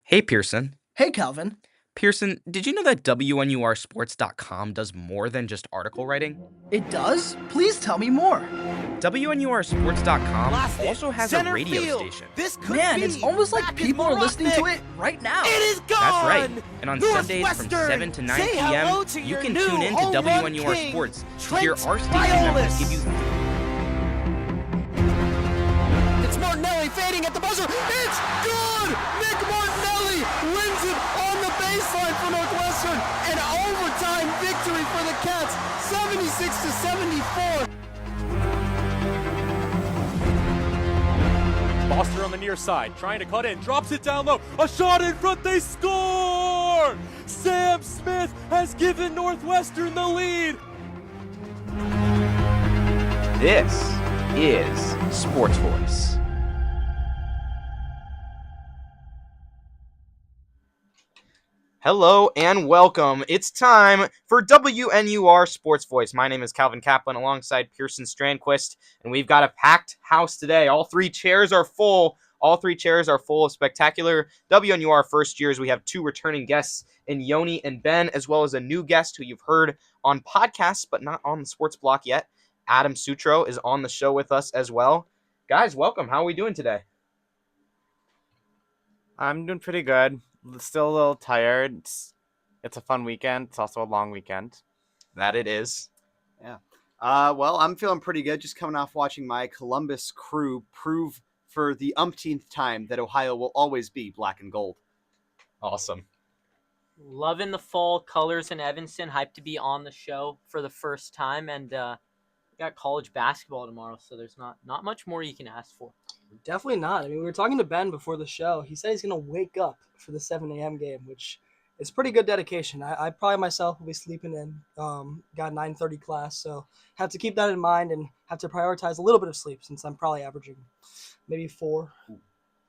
Hey, Pierson. Hey, Calvin. Pierson, did you know that WNURsports.com does more than just article writing? It does? Please tell me more. WNURsports.com Blast it. also has a Center radio field. station. This could Man, be. it's almost like Back is people are listening to it right now. It is gone. That's right. And on Sundays from Northwestern. 7 to 9 Say hello p.m., to you your can new tune in to home run WNUR king, Sports to Trent hear our station members Violas. give you... It's Martinelli fading at the buzzer. It's good. Nick Martinelli wins it on the baseline for Northwestern. An overtime victory for the Cats, 76-74. Foster on the near side, trying to cut in, drops it down low. A shot in front, they score! Sam Smith has given Northwestern the lead. This is SportsVoice. Hello and welcome. It's time for WNUR Sports Voice. My name is Calvin Kaplan alongside Pierson Strandquist, and we've got a packed house today. All three chairs are full. All three chairs are full of spectacular WNUR first years. We have two returning guests in Yoni and Ben, as well as a new guest who you've heard on podcasts but not on the sports block yet. Adam Sutro is on the show with us as well. Guys, welcome. How are we doing today? I'm doing pretty good. Still a little tired. It's a fun weekend. It's also a long weekend. That it is. Yeah. Well, I'm feeling pretty good. Just coming off watching my Columbus Crew prove for the umpteenth time that Ohio will always be black and gold. Awesome. Loving the fall colors in Evanston. Hyped to be on the show for the first time. And we got college basketball tomorrow, so there's not much more you can ask for. Definitely not. I mean, we were talking to Ben before the show. He said he's going to wake up for the 7 a.m. game, which is pretty good dedication. I probably myself will be sleeping in. Got 9:30 class, so have to keep that in mind and have to prioritize a little bit of sleep since I'm probably averaging maybe 4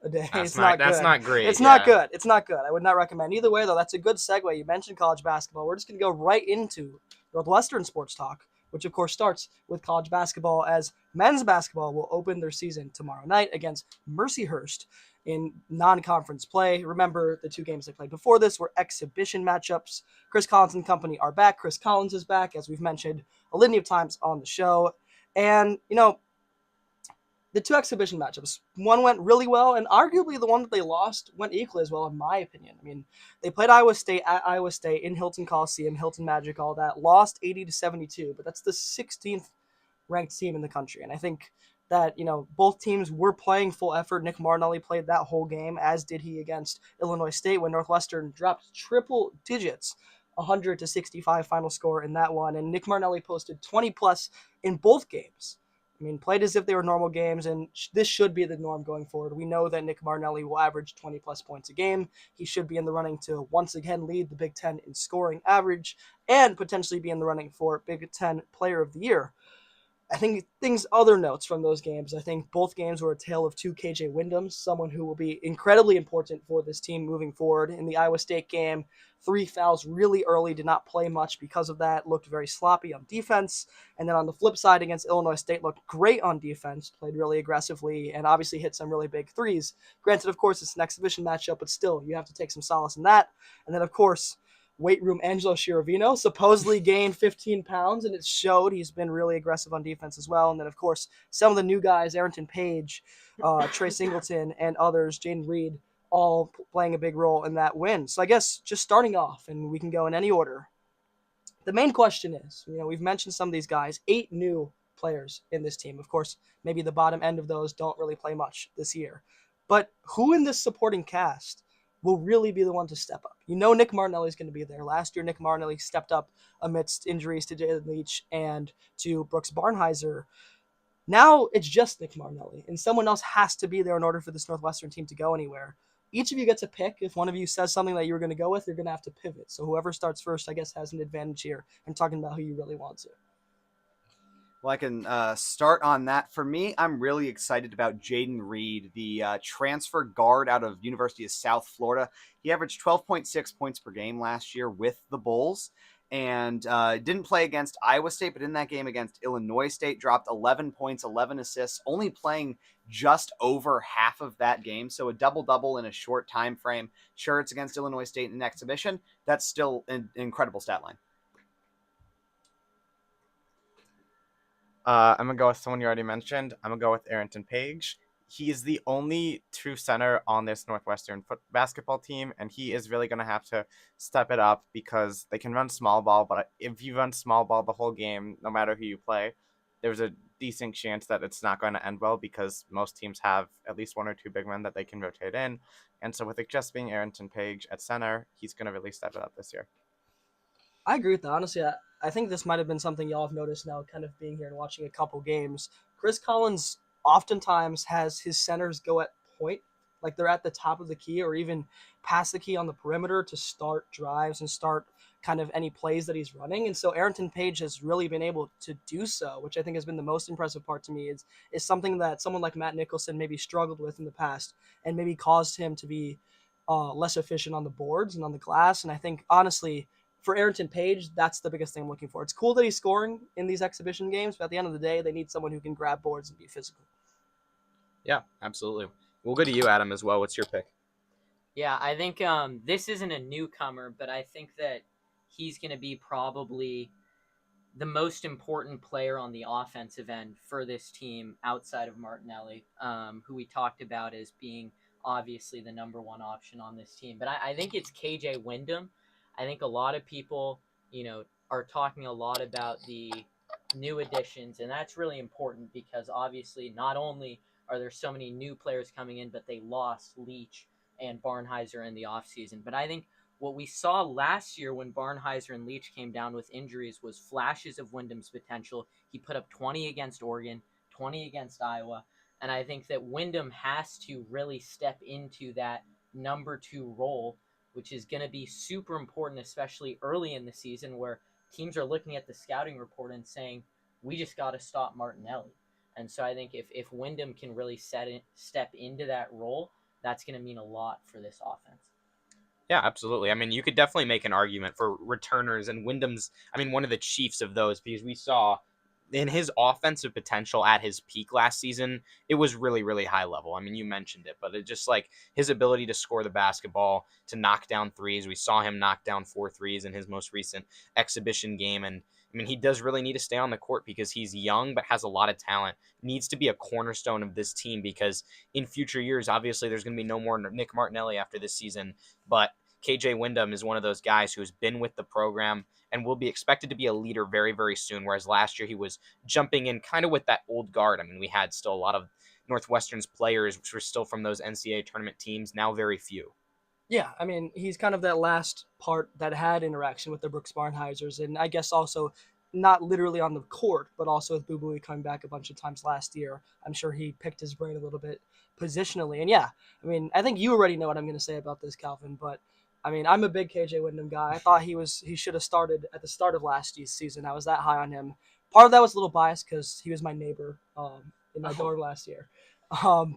a day. That's It's not good. That's not great. It's not good. It's not good. I would not recommend. Either way, though, that's a good segue. You mentioned college basketball. We're just going to go right into Northwestern sports talk, which of course starts with college basketball, as men's basketball will open their season tomorrow night against Mercyhurst in non-conference play. Remember, the two games they played before this were exhibition matchups. Chris Collins and company are back. Chris Collins is back, as we've mentioned a litany of times on the show. And, the two exhibition matchups, one went really well, and arguably the one that they lost went equally as well, in my opinion. I mean, they played Iowa State at Iowa State in Hilton Coliseum, Hilton Magic, all that, lost 80-72, but that's the 16th ranked team in the country. And I think that, both teams were playing full effort. Nick Martinelli played that whole game, as did he against Illinois State, when Northwestern dropped triple digits, 100-65 final score in that one. And Nick Martinelli posted 20+ in both games. I mean, played as if they were normal games, and this should be the norm going forward. We know that Nick Martinelli will average 20+ points a game. He should be in the running to once again lead the Big Ten in scoring average and potentially be in the running for Big Ten Player of the Year. I think other notes from those games, I think both games were a tale of two KJ Wyndhams, someone who will be incredibly important for this team moving forward. In the Iowa State game, 3 fouls really early, did not play much because of that, looked very sloppy on defense. And then on the flip side against Illinois State, looked great on defense, played really aggressively, and obviously hit some really big threes. Granted, of course, it's an exhibition matchup, but still, you have to take some solace in that. And then, of course, weight room Angelo Chiaravino supposedly gained 15 pounds, and it showed. He's been really aggressive on defense as well. And then, of course, some of the new guys, Arrington Page, Trey Singleton, and others, Jaden Reed, all playing a big role in that win. So I guess just starting off, and we can go in any order, the main question is, we've mentioned some of these guys, 8 new players in this team. Of course, maybe the bottom end of those don't really play much this year. But who in this supporting cast will really be the one to step up? Nick Martinelli is going to be there. Last year, Nick Martinelli stepped up amidst injuries to Jalen Leach and to Brooks Barnheiser. Now it's just Nick Martinelli, and someone else has to be there in order for this Northwestern team to go anywhere. Each of you gets a pick. If one of you says something that you're going to go with, you're going to have to pivot. So whoever starts first, I guess, has an advantage here in talking about who you really want to. Well, I can start on that. For me, I'm really excited about Jaden Reed, the transfer guard out of University of South Florida. He averaged 12.6 points per game last year with the Bulls, and didn't play against Iowa State, but in that game against Illinois State, dropped 11 points, 11 assists, only playing just over half of that game. So a double-double in a short time frame. Sure, it's against Illinois State in an exhibition. That's still an incredible stat line. I'm going to go with someone you already mentioned. I'm going to go with Arrington Page. He is the only true center on this Northwestern basketball team, and he is really going to have to step it up because they can run small ball, but if you run small ball the whole game, no matter who you play, there's a decent chance that it's not going to end well because most teams have at least one or two big men that they can rotate in. And so with it just being Arrington Page at center, he's going to really step it up this year. I agree with that. Honestly, I think this might have been something y'all have noticed now, kind of being here and watching a couple games. Chris Collins oftentimes has his centers go at point, like they're at the top of the key or even past the key on the perimeter to start drives and start kind of any plays that he's running. And so Arrington Page has really been able to do so, which I think has been the most impressive part to me. Is something that someone like Matt Nicholson maybe struggled with in the past and maybe caused him to be less efficient on the boards and on the glass. And I think, honestly, for Arrington Page, that's the biggest thing I'm looking for. It's cool that he's scoring in these exhibition games, but at the end of the day, they need someone who can grab boards and be physical. Yeah, absolutely. We'll go to you, Adam, as well. What's your pick? Yeah, I think this isn't a newcomer, but I think that he's going to be probably the most important player on the offensive end for this team outside of Martinelli, who we talked about as being obviously the number one option on this team. But I think it's KJ Wyndham. I think a lot of people, are talking a lot about the new additions, and that's really important because obviously not only are there so many new players coming in, but they lost Leach and Barnheiser in the offseason. But I think what we saw last year when Barnheiser and Leach came down with injuries was flashes of Wyndham's potential. He put up 20 against Oregon, 20 against Iowa, and I think that Wyndham has to really step into that number 2 role, which is going to be super important, especially early in the season where teams are looking at the scouting report and saying, we just got to stop Martinelli. And so I think if Wyndham can really step into that role, that's going to mean a lot for this offense. Yeah, absolutely. I mean, you could definitely make an argument for returners, and Wyndham's, one of the chiefs of those, because we saw in his offensive potential at his peak last season, it was really, really high level. I mean, you mentioned it, but it just like his ability to score the basketball, to knock down threes. We saw him knock down 4 threes in his most recent exhibition game. And he does really need to stay on the court because he's young, but has a lot of talent. Needs to be a cornerstone of this team because in future years, obviously there's going to be no more Nick Martinelli after this season, but KJ Wyndham is one of those guys who has been with the program and will be expected to be a leader very, very soon, whereas last year he was jumping in kind of with that old guard. We had still a lot of Northwestern's players, which were still from those NCAA tournament teams, now very few. Yeah, he's kind of that last part that had interaction with the Brooks Barnheisers, and I guess also not literally on the court, but also with Boo Buie coming back a bunch of times last year. I'm sure he picked his brain a little bit positionally. And yeah, I think you already know what I'm going to say about this, Calvin, but I'm a big KJ Wyndham guy. I thought he should have started at the start of last year's season. I was that high on him. Part of that was a little biased because he was my neighbor in my dorm last year.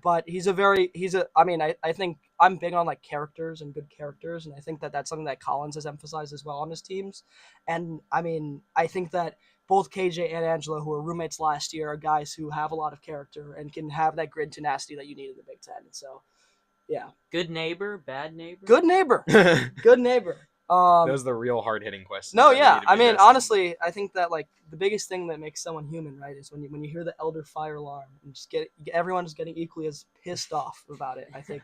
But I think I'm big on like characters and good characters, and I think that that's something that Collins has emphasized as well on his teams. And I think that both KJ and Angelo, who were roommates last year, are guys who have a lot of character and can have that grit and tenacity that you need in the Big Ten. And so, yeah. Good neighbor, bad neighbor? Good neighbor. Good neighbor. Those are the real hard-hitting questions. No, yeah. Honestly, I think that like the biggest thing that makes someone human, right, is when you hear the elder fire alarm and everyone's getting equally as pissed off about it. I think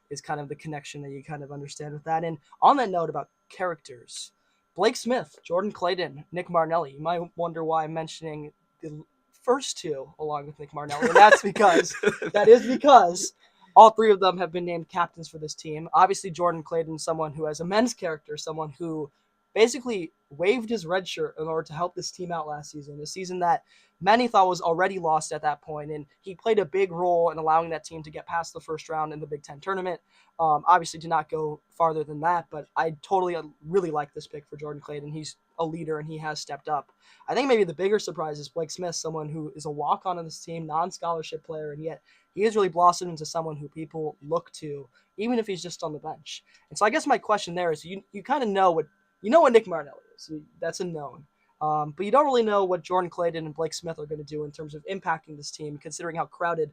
is kind of the connection that you kind of understand with that. And on that note about characters, Blake Smith, Jordan Clayton, Nick Martinelli. You might wonder why I'm mentioning the first two along with Nick Martinelli, and that's because all 3 of them have been named captains for this team. Obviously, Jordan Clayton, someone who has immense character, someone who basically waved his red shirt in order to help this team out last season, a season that many thought was already lost at that point, and he played a big role in allowing that team to get past the first round in the Big Ten tournament. Obviously, did not go farther than that, but I totally really like this pick for Jordan Clayton. He's a leader, and he has stepped up. I think maybe the bigger surprise is Blake Smith, someone who is a walk-on on this team, non-scholarship player, and yet he has really blossomed into someone who people look to, even if he's just on the bench. And so I guess my question there is, you kind of know what Nick Martinelli is. That's a known. But you don't really know what Jordan Clayton and Blake Smith are going to do in terms of impacting this team, considering how crowded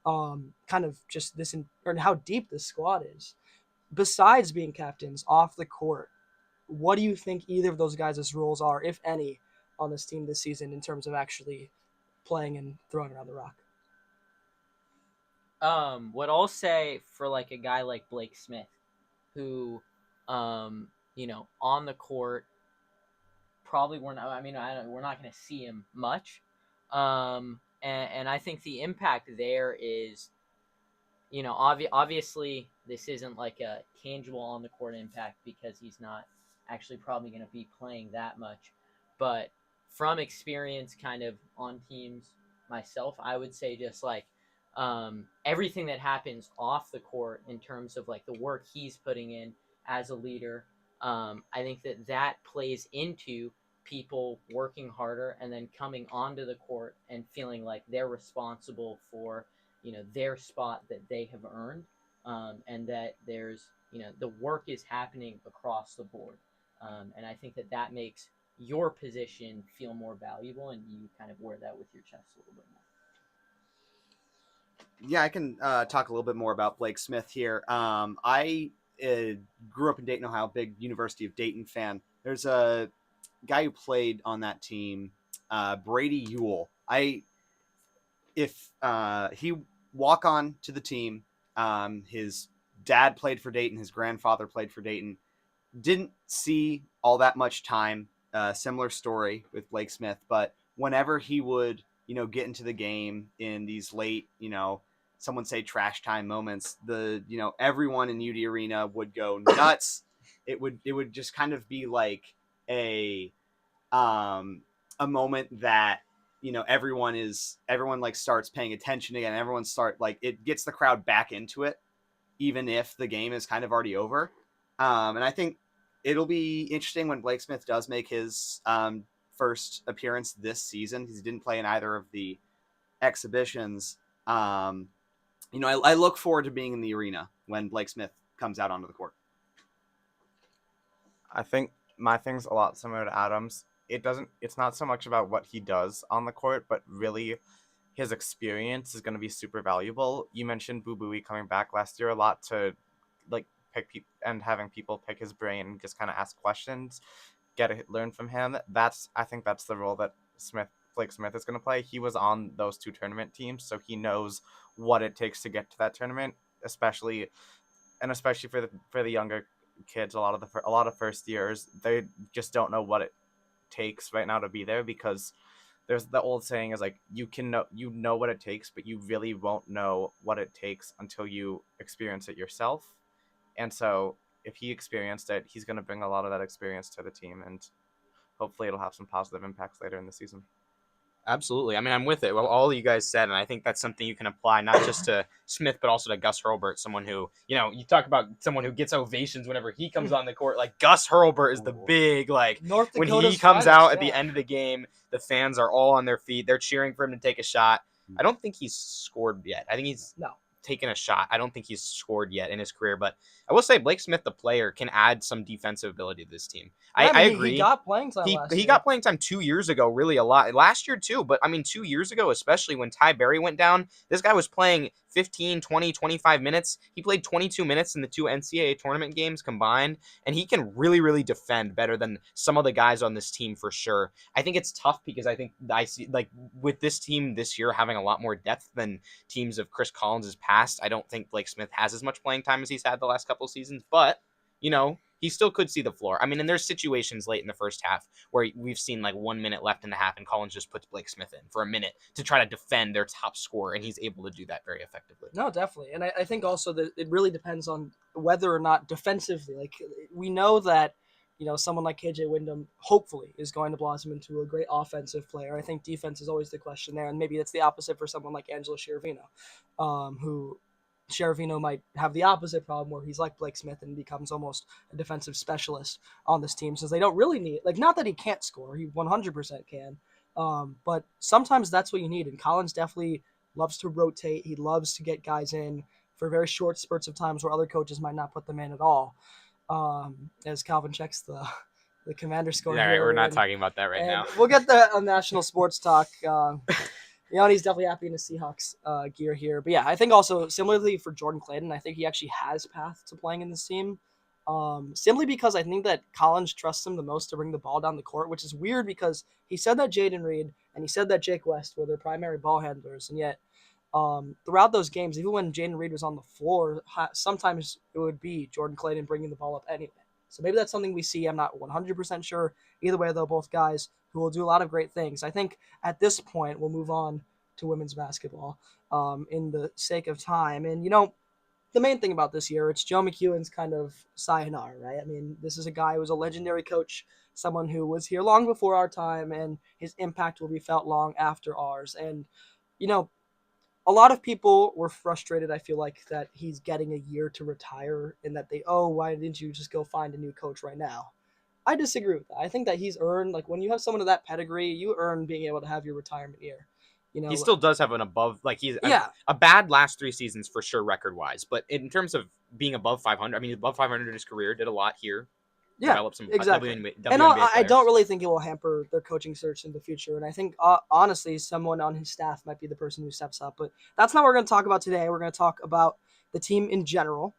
kind of just or how deep this squad is. Besides being captains off the court, what do you think either of those guys' roles are, if any, on this team this season in terms of actually playing and throwing around the rock? What I'll say for like a guy like Blake Smith, who, on the court, probably we're not going to see him much. And I think the impact there is, obviously this isn't like a tangible on the court impact because he's not actually probably going to be playing that much. But from experience kind of on teams myself, I would say just like everything that happens off the court in terms of like the work he's putting in as a leader, I think that plays into people working harder and then coming onto the court and feeling like they're responsible for their spot that they have earned, and that there's the work is happening across the board, and I think that makes your position feel more valuable, and you kind of wear that with your chest a little bit more. Yeah, I can talk a little bit more about Blake Smith here. I grew up in Dayton, Ohio, big University of Dayton fan. There's a guy who played on that team, Brady Ewell. If he walk on to the team, his dad played for Dayton, his grandfather played for Dayton. Didn't see all that much time. Similar story with Blake Smith, but whenever he would, get into the game in these late, some would say trash time moments, everyone in UD Arena would go nuts. It would just kind of be like a moment that, everyone like starts paying attention again. Everyone it gets the crowd back into it, even if the game is kind of already over. And I think it'll be interesting when Blake Smith does make his first appearance this season. He didn't play in either of the exhibitions. I look forward to being in the arena when Blake Smith comes out onto the court. I think my thing's a lot similar to Adam's. It's not so much about what he does on the court, but really his experience is going to be super valuable. You mentioned Boo Booey coming back last year a lot to like pick people and having people pick his brain and just kind of ask questions, learn from him. I think that's the role that Blake Smith is going to play. He was on those two tournament teams, so he knows what it takes to get to that tournament, especially for the younger kids. A lot of first years, they just don't know what it takes right now to be there, because there's the old saying is like, you know what it takes, but you really won't know what it takes until you experience it yourself. And so if he experienced it, he's going to bring a lot of that experience to the team, and hopefully it'll have some positive impacts later in the season. Absolutely. I mean, I'm with it. Well, all you guys said, and I think that's something you can apply not just to Smith, but also to Gus Hurlburt, someone who, you talk about someone who gets ovations whenever he comes on the court. Like, Gus Hurlburt is the big, North when Dakota's he comes finest, out at yeah. the end of the game, the fans are all on their feet. They're cheering for him to take a shot. I don't think he's scored yet. I think he's taken a shot. I don't think he's scored yet in his career, but I will say Blake Smith, the player, can add some defensive ability to this team. Yeah, I agree. He got playing time last year. He got playing time 2 years ago, really a lot. Last year too, but I mean 2 years ago, especially when Ty Berry went down, this guy was playing 15, 20, 25 minutes. He played 22 minutes in the two NCAA tournament games combined, and he can really, really defend better than some of the guys on this team for sure. I think it's tough because I think I see, like, with this team this year having a lot more depth than teams of Chris Collins' past, I don't think Blake Smith has as much playing time as he's had the last couple of seasons, but, he still could see the floor. I mean, and there's situations late in the first half where we've seen like 1 minute left in the half and Collins just puts Blake Smith in for a minute to try to defend their top scorer, and he's able to do that very effectively. No, definitely. And I think also that it really depends on whether or not defensively, like, we know that, someone like KJ Wyndham hopefully is going to blossom into a great offensive player. I think defense is always the question there, and maybe it's the opposite for someone like Angelo Sciarvino, who Sciarvino might have the opposite problem where he's like Blake Smith and becomes almost a defensive specialist on this team, since they don't really need, like, not that he can't score, he 100% can, but sometimes that's what you need, and Collins definitely loves to rotate. He loves to get guys in for very short spurts of times where other coaches might not put them in at all. As Calvin checks the commander score. Yeah, right, we're not talking about that right now. We'll get that on National Sports Talk Yanni's definitely happy in the Seahawks gear here. But yeah, I think also similarly for Jordan Clayton, I think he actually has path to playing in this team. Simply because I think that Collins trusts him the most to bring the ball down the court, which is weird because he said that Jaden Reed and he said that Jake West were their primary ball handlers, and yet throughout those games, even when Jaden Reed was on the floor, sometimes it would be Jordan Clayton bringing the ball up anyway. So maybe that's something we see. I'm not 100% sure. Either way, though, both guys who will do a lot of great things. I think at this point, we'll move on to women's basketball in the sake of time. And, the main thing about this year, it's Joe McEwen's kind of sayonara, right? I mean, this is a guy who was a legendary coach, someone who was here long before our time, and his impact will be felt long after ours. And, you know, a lot of people were frustrated, I feel like, that he's getting a year to retire and that why didn't you just go find a new coach right now? I disagree with that. I think that he's earned, like, when you have someone of that pedigree, you earn being able to have your retirement year. He still does have an above, like he's Yeah. a bad last 3 seasons for sure record wise, but in terms of being above 500, I mean, above 500 in his career, did a lot here. Yeah, Developed some exactly. WNBA And I players. don't really think it will hamper their coaching search in the future. And I think, honestly, someone on his staff might be the person who steps up. But that's not what we're going to talk about today. We're going to talk about the team in general.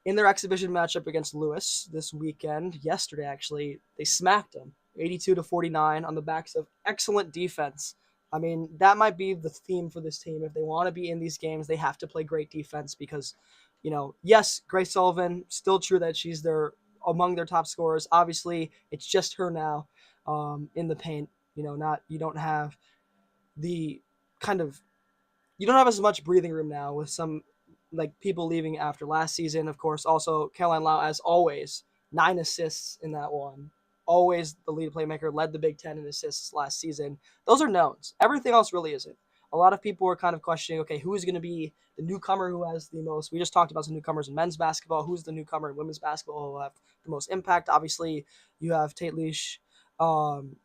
In their exhibition matchup against Lewis this weekend, yesterday actually, they smacked them 82-49 on the backs of excellent defense. I mean, that might be the theme for this team. If they want to be in these games, they have to play great defense because, yes, Grace Sullivan, still true that she's among their top scorers. Obviously, it's just her now in the paint. You don't have the kind of, you don't have as much breathing room now with some like people leaving after last season. Of course, also Caroline Lau, as always, 9 assists in that one. Always the lead playmaker, led the Big Ten in assists last season. Those are knowns. Everything else really isn't. A lot of people were kind of questioning, okay, who is going to be the newcomer who has the most? We just talked about some newcomers in men's basketball. Who's the newcomer in women's basketball who will have the most impact? Obviously, you have Tate Leash, and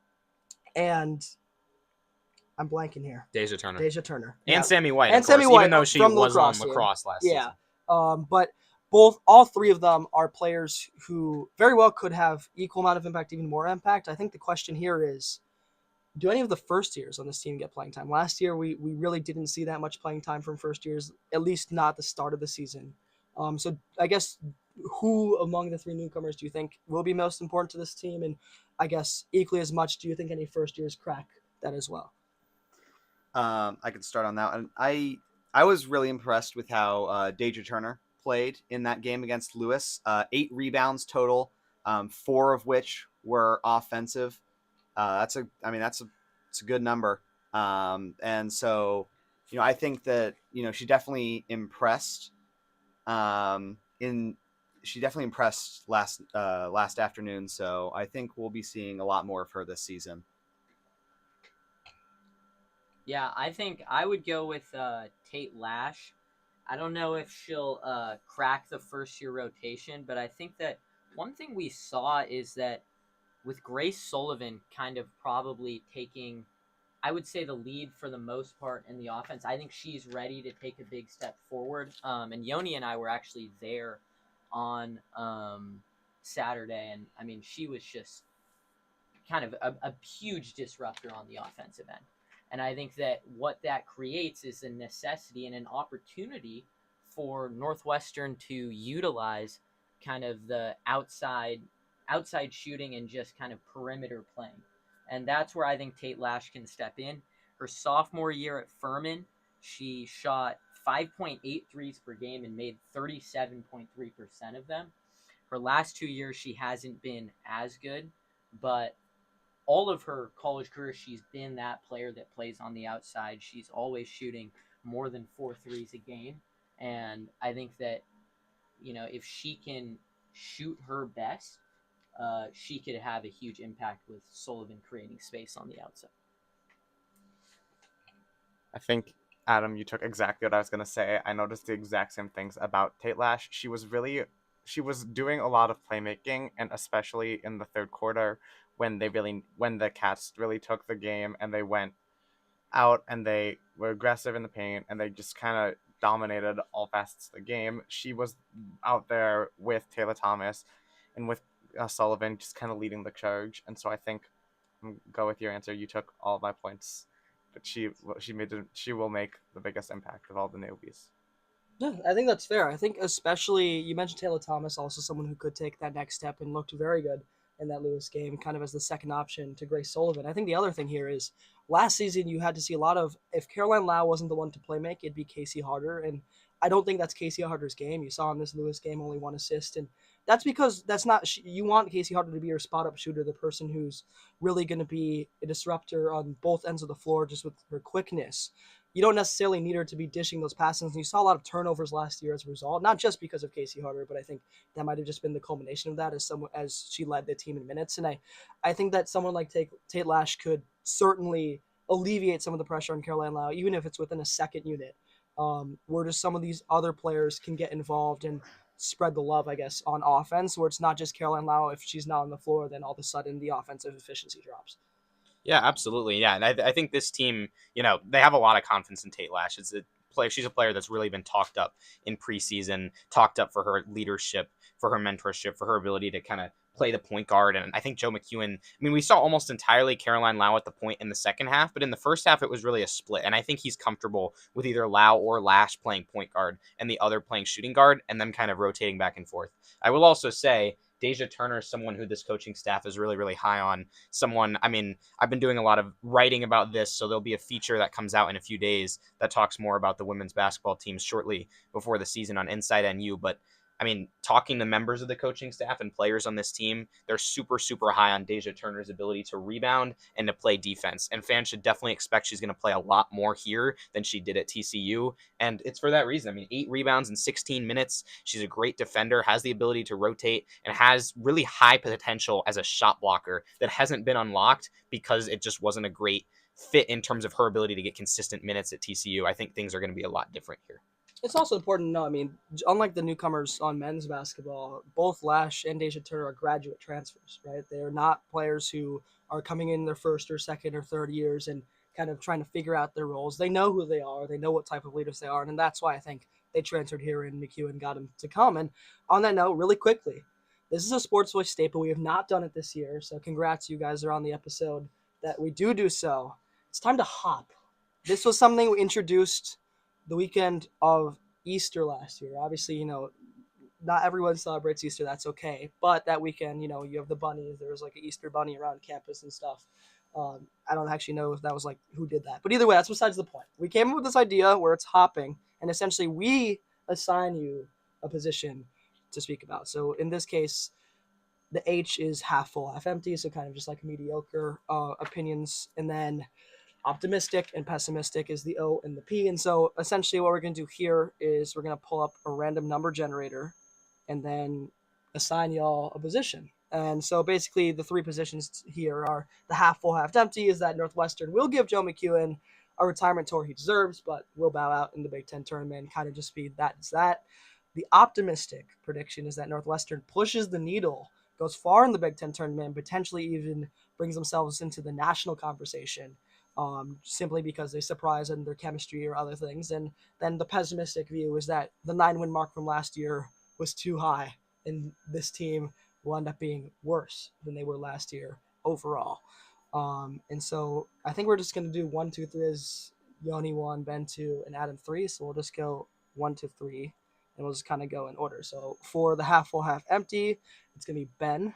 I'm blanking here. Deja Turner. And Yeah. Sammy White, and of course, Sammy White, even though she from was on team. lacrosse last season. Yeah. But all three of them are players who very well could have equal amount of impact, even more impact. I think the question here is, do any of the first years on this team get playing time? Last year, we really didn't see that much playing time from first years, at least not the start of the season. So I guess who among the 3 newcomers do you think will be most important to this team? And I guess equally as much, do you think any first years crack that as well? I can start on that. And I was really impressed with how Deja Turner played in that game against Lewis. 8 rebounds total, 4 of which were offensive. That's a good number. And so, I think that, she definitely impressed. She definitely impressed last afternoon. So I think we'll be seeing a lot more of her this season. Yeah, I think I would go with Tate Lash. I don't know if she'll crack the first-year rotation, but I think that one thing we saw is that with Grace Sullivan kind of probably taking, I would say, the lead for the most part in the offense, I think she's ready to take a big step forward. And Yoni and I were actually there on Saturday, and I mean, she was just kind of a huge disruptor on the offensive end. And I think that what that creates is a necessity and an opportunity for Northwestern to utilize kind of the outside shooting and just kind of perimeter playing. And that's where I think Tate Lash can step in. Her sophomore year at Furman, she shot 5.8 threes per game and made 37.3% of them. Her last 2 years, she hasn't been as good, but all of her college career, she's been that player that plays on the outside. She's always shooting more than 4 threes a game. And I think that, if she can shoot her best, she could have a huge impact with Sullivan creating space on the outside. I think, Adam, you took exactly what I was going to say. I noticed the exact same things about Tate Lash. She was doing a lot of playmaking, and especially in the third quarter, when the Cats really took the game and they went out and they were aggressive in the paint and they just kind of dominated all facets of the game. She was out there with Taylor Thomas and with Sullivan just kind of leading the charge. And so I think I'm go with your answer. You took all of my points but she will make the biggest impact of all the newbies. Yeah, I think that's fair. I think especially you mentioned Taylor Thomas, also someone who could take that next step and looked very good in that Lewis game, kind of as the second option to Grace Sullivan. I think the other thing here is last season you had to see a lot of, if Caroline Lau wasn't the one to play make, it'd be Casey Harder, and I don't think that's Casey Harder's game. You saw in this Lewis game only one assist, and that's because that's not you want Casey Harder to be your spot up shooter, the person who's really going to be a disruptor on both ends of the floor just with her quickness. You don't necessarily need her to be dishing those passes. And you saw a lot of turnovers last year as a result, not just because of Casey Harder, but I think that might have just been the culmination of that as she led the team in minutes. And I think that someone like Tate Lash could certainly alleviate some of the pressure on Caroline Lau, even if it's within a second unit, where just some of these other players can get involved and spread the love, I guess, on offense, where it's not just Caroline Lau. If she's not on the floor, then all of a sudden the offensive efficiency drops. Yeah, absolutely. Yeah, and I think this team, they have a lot of confidence in Tate Lash. She's a player that's really been talked up in preseason, talked up for her leadership, for her mentorship, for her ability to kind of play the point guard. And I think Joe McEwen, we saw almost entirely Caroline Lau at the point in the second half, but in the first half, it was really a split. And I think he's comfortable with either Lau or Lash playing point guard and the other playing shooting guard and them kind of rotating back and forth. I will also say, Deja Turner is someone who this coaching staff is really, really high on. I've been doing a lot of writing about this, so there'll be a feature that comes out in a few days that talks more about the women's basketball teams shortly before the season on Inside NU. But talking to members of the coaching staff and players on this team, they're super, super high on Deja Turner's ability to rebound and to play defense. And fans should definitely expect she's going to play a lot more here than she did at TCU. And it's for that reason. 8 rebounds in 16 minutes. She's a great defender, has the ability to rotate, and has really high potential as a shot blocker that hasn't been unlocked because it just wasn't a great fit in terms of her ability to get consistent minutes at TCU. I think things are going to be a lot different here. It's also important to know, unlike the newcomers on men's basketball, both Lash and Deja Turner are graduate transfers, right? They are not players who are coming in their first or second or third years and kind of trying to figure out their roles. They know who they are. They know what type of leaders they are. And that's why I think they transferred here and McEwen got them to come. And on that note, really quickly, this is a SportsVoice staple. We have not done it this year. So congrats, you guys are on the episode that we do so. It's time to hop. This was something we introduced the weekend of Easter last year. Obviously, not everyone celebrates Easter. That's okay. But that weekend, you have the bunnies. There was like an Easter bunny around campus and stuff. I don't actually know if that was like who did that. But either way, that's besides the point. We came up with this idea where it's hopping, and essentially we assign you a position to speak about. So in this case, the H is half full, half empty. So kind of just like mediocre opinions. And then optimistic and pessimistic is the O and the P. And so essentially what we're going to do here is we're going to pull up a random number generator and then assign y'all a position. And so basically the 3 positions here are the half full, half empty is that Northwestern will give Joe McEwen a retirement tour he deserves, but will bow out in the Big Ten tournament and kind of just be that is that. The optimistic prediction is that Northwestern pushes the needle, goes far in the Big Ten tournament, and potentially even brings themselves into the national conversation. Simply because they surprise in their chemistry or other things. And then the pessimistic view is that the 9-win mark from last year was too high, and this team will end up being worse than they were last year overall. And so I think we're just going to do 1, 2, 3 as Yoni 1, Ben 2, and Adam 3. So we'll just go 1 to 3, and we'll just kind of go in order. So for the half full, half empty, it's going to be Ben.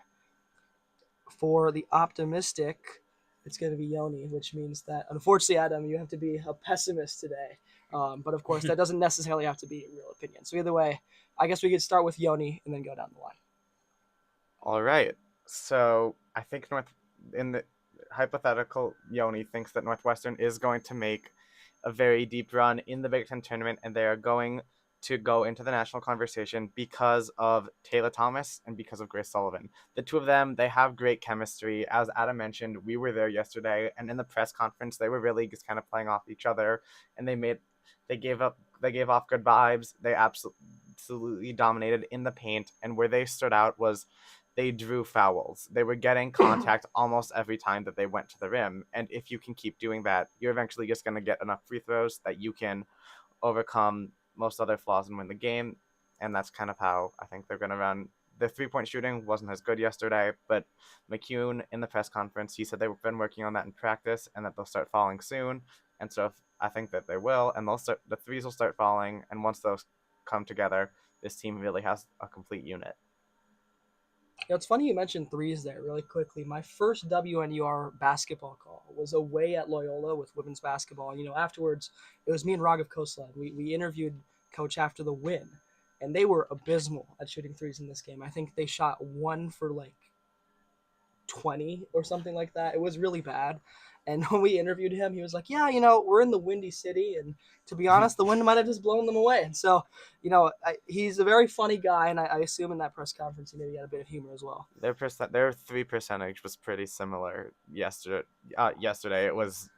For the optimistic, it's going to be Yoni, which means that, unfortunately, Adam, you have to be a pessimist today. But, of course, that doesn't necessarily have to be a real opinion. So, either way, I guess we could start with Yoni and then go down the line. All right. So, I think in the hypothetical, Yoni thinks that Northwestern is going to make a very deep run in the Big Ten tournament, and they are going to go into the national conversation because of Taylor Thomas and because of Grace Sullivan. The two of them, they have great chemistry. As Adam mentioned, we were there yesterday, and in the press conference, they were really just kind of playing off each other, and they gave off good vibes. They absolutely dominated in the paint, and where they stood out was they drew fouls. They were getting contact almost every time that they went to the rim, and if you can keep doing that, you're eventually just going to get enough free throws that you can overcome most other flaws and win the game. And that's kind of how I think they're going to run the 3-point shooting wasn't as good yesterday, but McCune in the press conference, he said they've been working on that in practice and that they'll start falling soon. And so I think that they will, and the threes will start falling. And once those come together, this team really has a complete unit. It's funny you mentioned threes there really quickly. My first WNUR basketball call was away at Loyola with women's basketball. And, afterwards, it was me and Raghav Khosla. We interviewed Coach after the win, and they were abysmal at shooting threes in this game. I think they shot 1 for 20 or something like that. It was really bad. And when we interviewed him, he was like, yeah, we're in the Windy City. And to be honest, the wind might have just blown them away. And so, he's a very funny guy. And I assume in that press conference, he maybe had a bit of humor as well. Their 3% was pretty similar yesterday. It was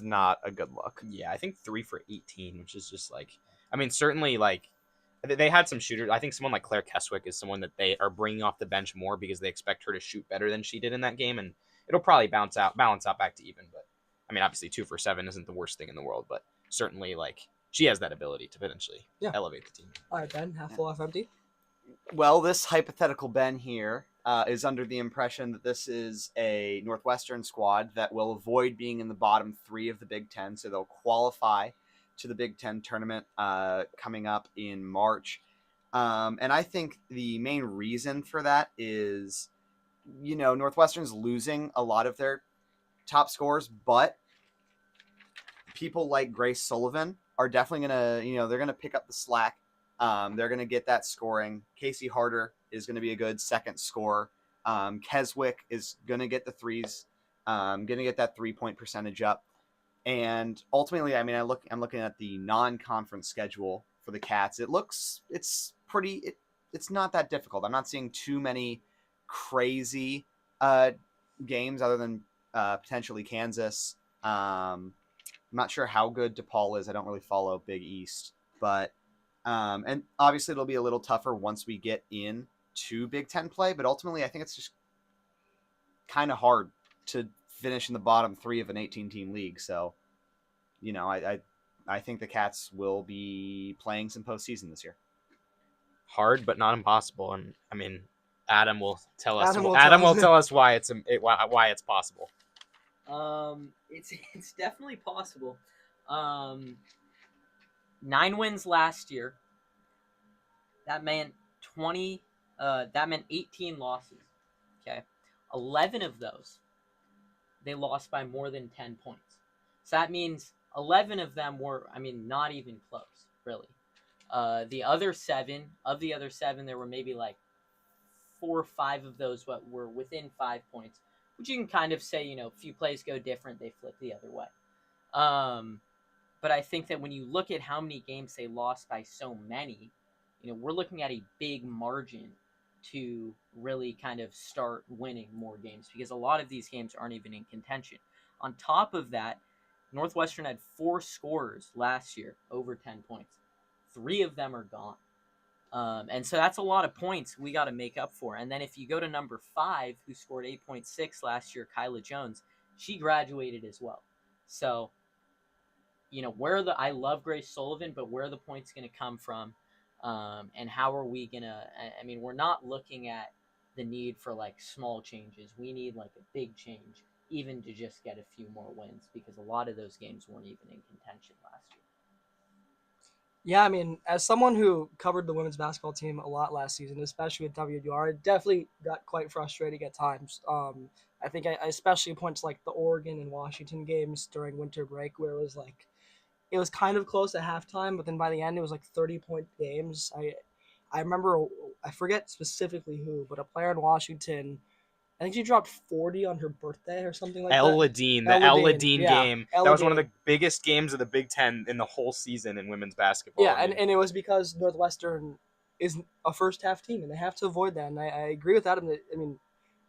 not a good look. Yeah, I think 3 for 18, which is just certainly they had some shooters. I think someone like Claire Keswick is someone that they are bringing off the bench more because they expect her to shoot better than she did in that game, and it'll probably balance out back to even. But obviously 2 for 7 isn't the worst thing in the world, but certainly she has that ability to potentially elevate the team. All right, Ben, half full, half empty. Well, this hypothetical Ben here is under the impression that this is a Northwestern squad that will avoid being in the bottom 3 of the Big Ten, so they'll qualify to the Big Ten tournament coming up in March. And I think the main reason for that is, Northwestern's losing a lot of their top scorers, but people like Grace Sullivan are definitely going to, they're going to pick up the slack. They're going to get that scoring. Casey Harder is going to be a good second scorer. Keswick is going to get the threes, going to get that 3-point percentage up. And ultimately, I'm looking at the non-conference schedule for the Cats. It's not that difficult. I'm not seeing too many crazy games other than potentially Kansas. I'm not sure how good DePaul is. I don't really follow Big East, but and obviously it'll be a little tougher once we get in to Big Ten play. But ultimately, I think it's just kind of hard to finish in the bottom 3 of an 18-team league. So, I think the Cats will be playing some postseason this year. Hard, but not impossible. And Adam will tell us. Adam will tell us why it's possible. It's definitely possible. 9 wins last year. That meant 18 losses. Okay, 11 of those they lost by more than 10 points. So that means 11 of them were, not even close, really. The other 7, there were maybe 4 or 5 of those were within 5 points, which you can kind of say, a few plays go different, they flip the other way. But I think that when you look at how many games they lost by so many, we're looking at a big margin to really kind of start winning more games because a lot of these games aren't even in contention. On top of that, Northwestern had 4 scorers last year over 10 points. 3 of them are gone. And so that's a lot of points we got to make up for. And then if you go to number 5, who scored 8.6 last year, Kyla Jones, she graduated as well. So, I love Grace Sullivan, but where are the points going to come from? And how are we going to, we're not looking at the need for small changes. We need a big change, even to just get a few more wins, because a lot of those games weren't even in contention last year. Yeah, as someone who covered the women's basketball team a lot last season, especially with WNUR, it definitely got quite frustrating at times. I think I especially points like the Oregon and Washington games during winter break where it was kind of close at halftime, but then by the end it was 30-point games. I remember, I forget specifically who, but a player in Washington, I think she dropped 40 on her birthday or something like El that. Ladine, the El Ladine game. El that was one of Ladine. the biggest games of the Big Ten in the whole season in women's basketball. Yeah, and it was because Northwestern is a first-half team, and they have to avoid that. And I agree with Adam that,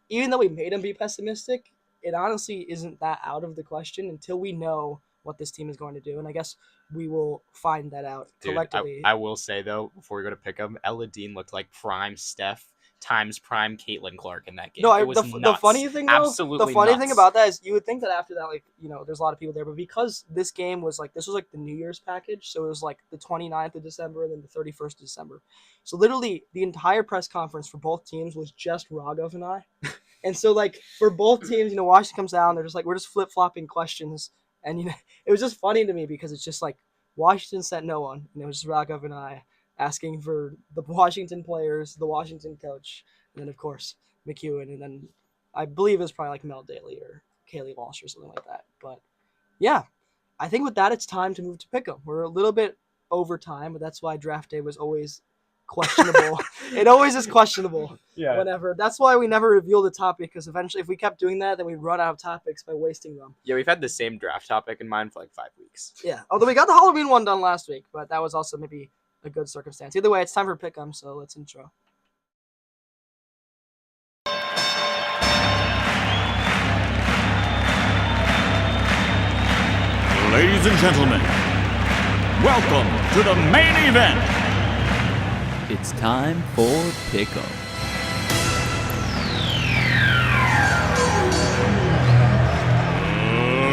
even though we made them be pessimistic, it honestly isn't that out of the question until we know what this team is going to do. And I guess we will find that out collectively. I will say, though, before we go to pick them, El Ladine looked like prime Steph times prime Caitlin Clark in that game. No, it was the nuts. funny thing though, Absolutely the funny thing nuts. about that is you would think that after that, like, there's a lot of people there, but because this game was like, this was like the New Year's package, so it was like the 29th of December and then the 31st of December. So literally the entire press conference for both teams was just Raghav and I. And so like for both teams, Washington comes down, they're just like, we're just flip-flopping questions. And it was just funny to me because it's just like Washington sent no one, and it was just Raghav and I asking for the Washington players, the Washington coach, and then of course McEwen, and then I believe it was probably like Mel Daly or Kaylee Walsh or something like that. But yeah, I think with that it's time to move to Pick'em. We're a little bit over time, but that's why draft day was always questionable. It always is questionable. Yeah. Whenever. That's why we never reveal the topic, because eventually if we kept doing that, then we'd run out of topics by wasting them. Yeah, we've had the same draft topic in mind for like 5 weeks. Yeah, although we got the Halloween one done last week, but that was also maybe a good circumstance. Either way, it's time for Pick'em, so let's intro. Ladies and gentlemen, welcome to the main event. It's time for Pick'em.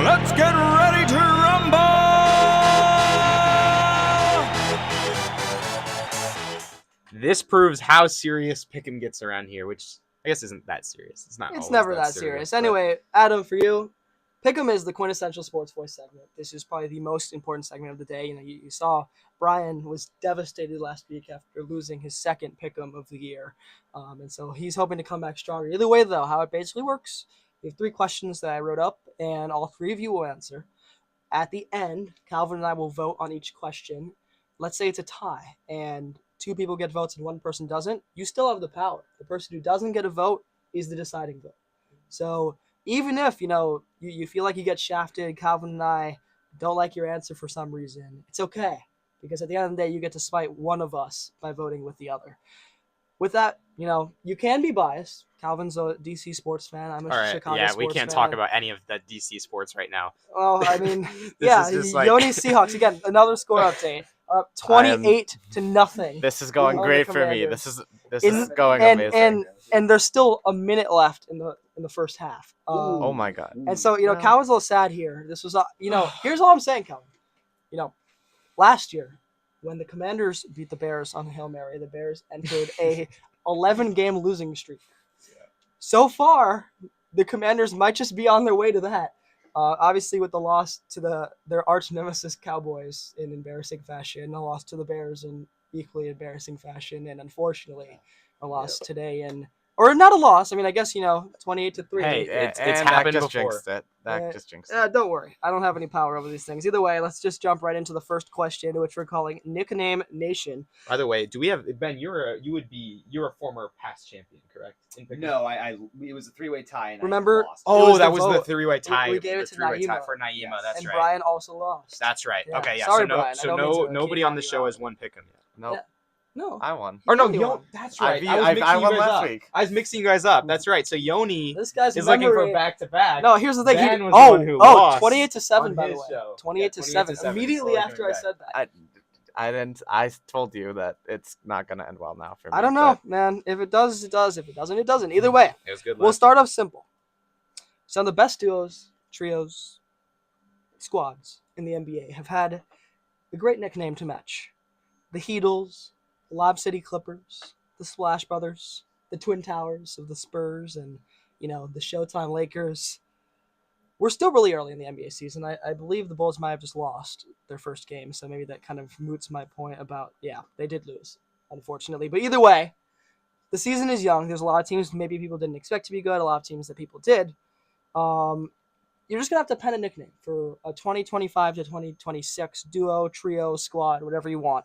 Let's get ready to rumble! This proves how serious Pick'em gets around here, which I guess isn't that serious. It's not. It's always never that serious. but- Anyway, Adam, for you, Pick'em is the quintessential sports voice segment. This is probably the most important segment of the day. You saw Brian was devastated last week after losing his second Pick'em of the year. And so he's hoping to come back stronger. Either way, though, how it basically works, we have 3 questions that I wrote up, and all 3 of you will answer. At the end, Calvin and I will vote on each question. Let's say it's a tie, and 2 people get votes and 1 person doesn't. You still have the power. The person who doesn't get a vote is the deciding vote. So even if, you feel like you get shafted, Calvin and I don't like your answer for some reason, it's okay. Because at the end of the day, you get to spite one of us by voting with the other. With that, you can be biased. Calvin's a DC sports fan. I'm a All right. Chicago Yeah, sports we can't fan. talk about any of the DC sports right now. Well, I mean, This yeah, is just like- Yoni Seahawks, again, another score update. 28 to nothing. This is going On the great for me. Commanders. This is going and, amazing. and there's still a minute left in the first half. Oh my god. And so, Calvin's a little sad here. This was, here's all I'm saying, Calvin. Last year, when the Commanders beat the Bears on the Hail Mary, the Bears entered a 11-game losing streak. So far, the Commanders might just be on their way to that. Obviously, with the loss to their arch nemesis Cowboys in embarrassing fashion, a loss to the Bears in equally embarrassing fashion, and unfortunately, a loss today or not a loss. I mean, I guess 28-3. Hey, it's and happened that just before. jinxed it. That just jinxed it. Don't worry, I don't have any power over these things. Either way, let's just jump right into the first question, which we're calling Nickname Nation. By the way, do we have Ben? You're a former past champion, correct? In Pick'em? No, it was a 3-way tie. And Remember- I lost. Oh, was that the was the vote. 3-way tie. We gave it the to 3-way tie Naima. for Naima. Yes. That's And right. Brian also lost. That's right. Yeah. Okay, yeah. Sorry, so Brian. I don't mean to nobody keep on the you show out. has won Pick'em yet. Nope. Yeah. No. I won. Or no, Yoni won. that's I right. beat- I was I- mixing I you won guys last up. week. I was mixing you guys up. That's right. So Yoni This guy's is looking for memory- back to back. No, here's the thing. Ben was the one who lost 28-7, on by the his way. show. 28-7. 28-7. Immediately Slowly after coming I back. said that. I didn't. I told you that it's not gonna end well now for me. I don't know, man. If it does, it does. If it doesn't, it doesn't. Either way, It was good. we'll last start off simple. Some of the best duos, trios, squads in the NBA have had a great nickname to match. The Heatles, the Lob City Clippers, the Splash Brothers, the Twin Towers of the Spurs, and, the Showtime Lakers. We're still really early in the NBA season. I believe the Bulls might have just lost their first game, so maybe that kind of moots my point about, they did lose, unfortunately. But either way, the season is young. There's a lot of teams maybe people didn't expect to be good, a lot of teams that people did. You're just going to have to pen a nickname for a 2025 to 2026 duo, trio, squad, whatever you want.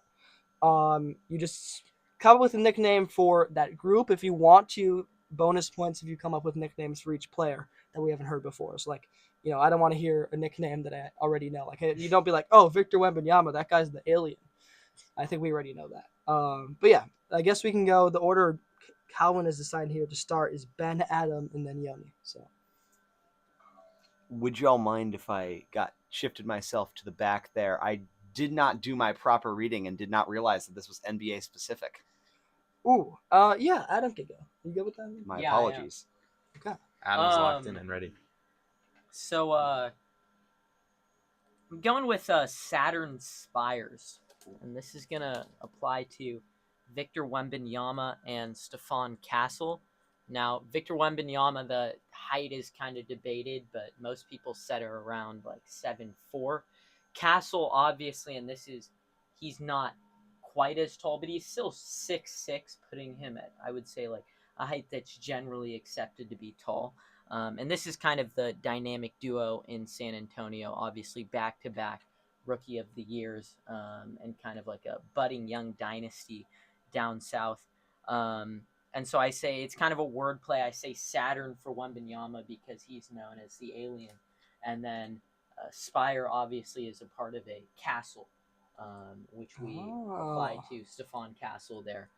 You just come up with a nickname for that group. If you want to, bonus points if you come up with nicknames for each player that we haven't heard before. So, I don't want to hear a nickname that I already know. You don't be like, oh, Victor Wembanyama, that guy's the alien. I think we already know that. But yeah, I guess we can go. The order Calvin has assigned here to start is Ben, Adam, and then Yoni. So, Would y'all mind if I got shifted myself to the back there? I did not do my proper reading and did not realize that this was NBA specific. yeah, Adam can go. You good with that? My Yeah, apologies. Okay. Adam's locked in and ready. So I'm going with Saturn Spires, and this is gonna apply to Victor Wembanyama and Stephon Castle. Now, Victor Wembanyama, the height is kind of debated, but most people set her around like 7'4". Castle, obviously, and he's not quite as tall, but he's still 6'6", putting him at, I would say, like a height that's generally accepted to be tall. And this is kind of the dynamic duo in San Antonio, obviously back-to-back rookie of the years, and kind of like a budding young dynasty down south. And so I say it's kind of a wordplay. I say Saturn for Wembanyama because he's known as the alien. And then Spire obviously is a part of a castle, which we apply to Stephon Castle there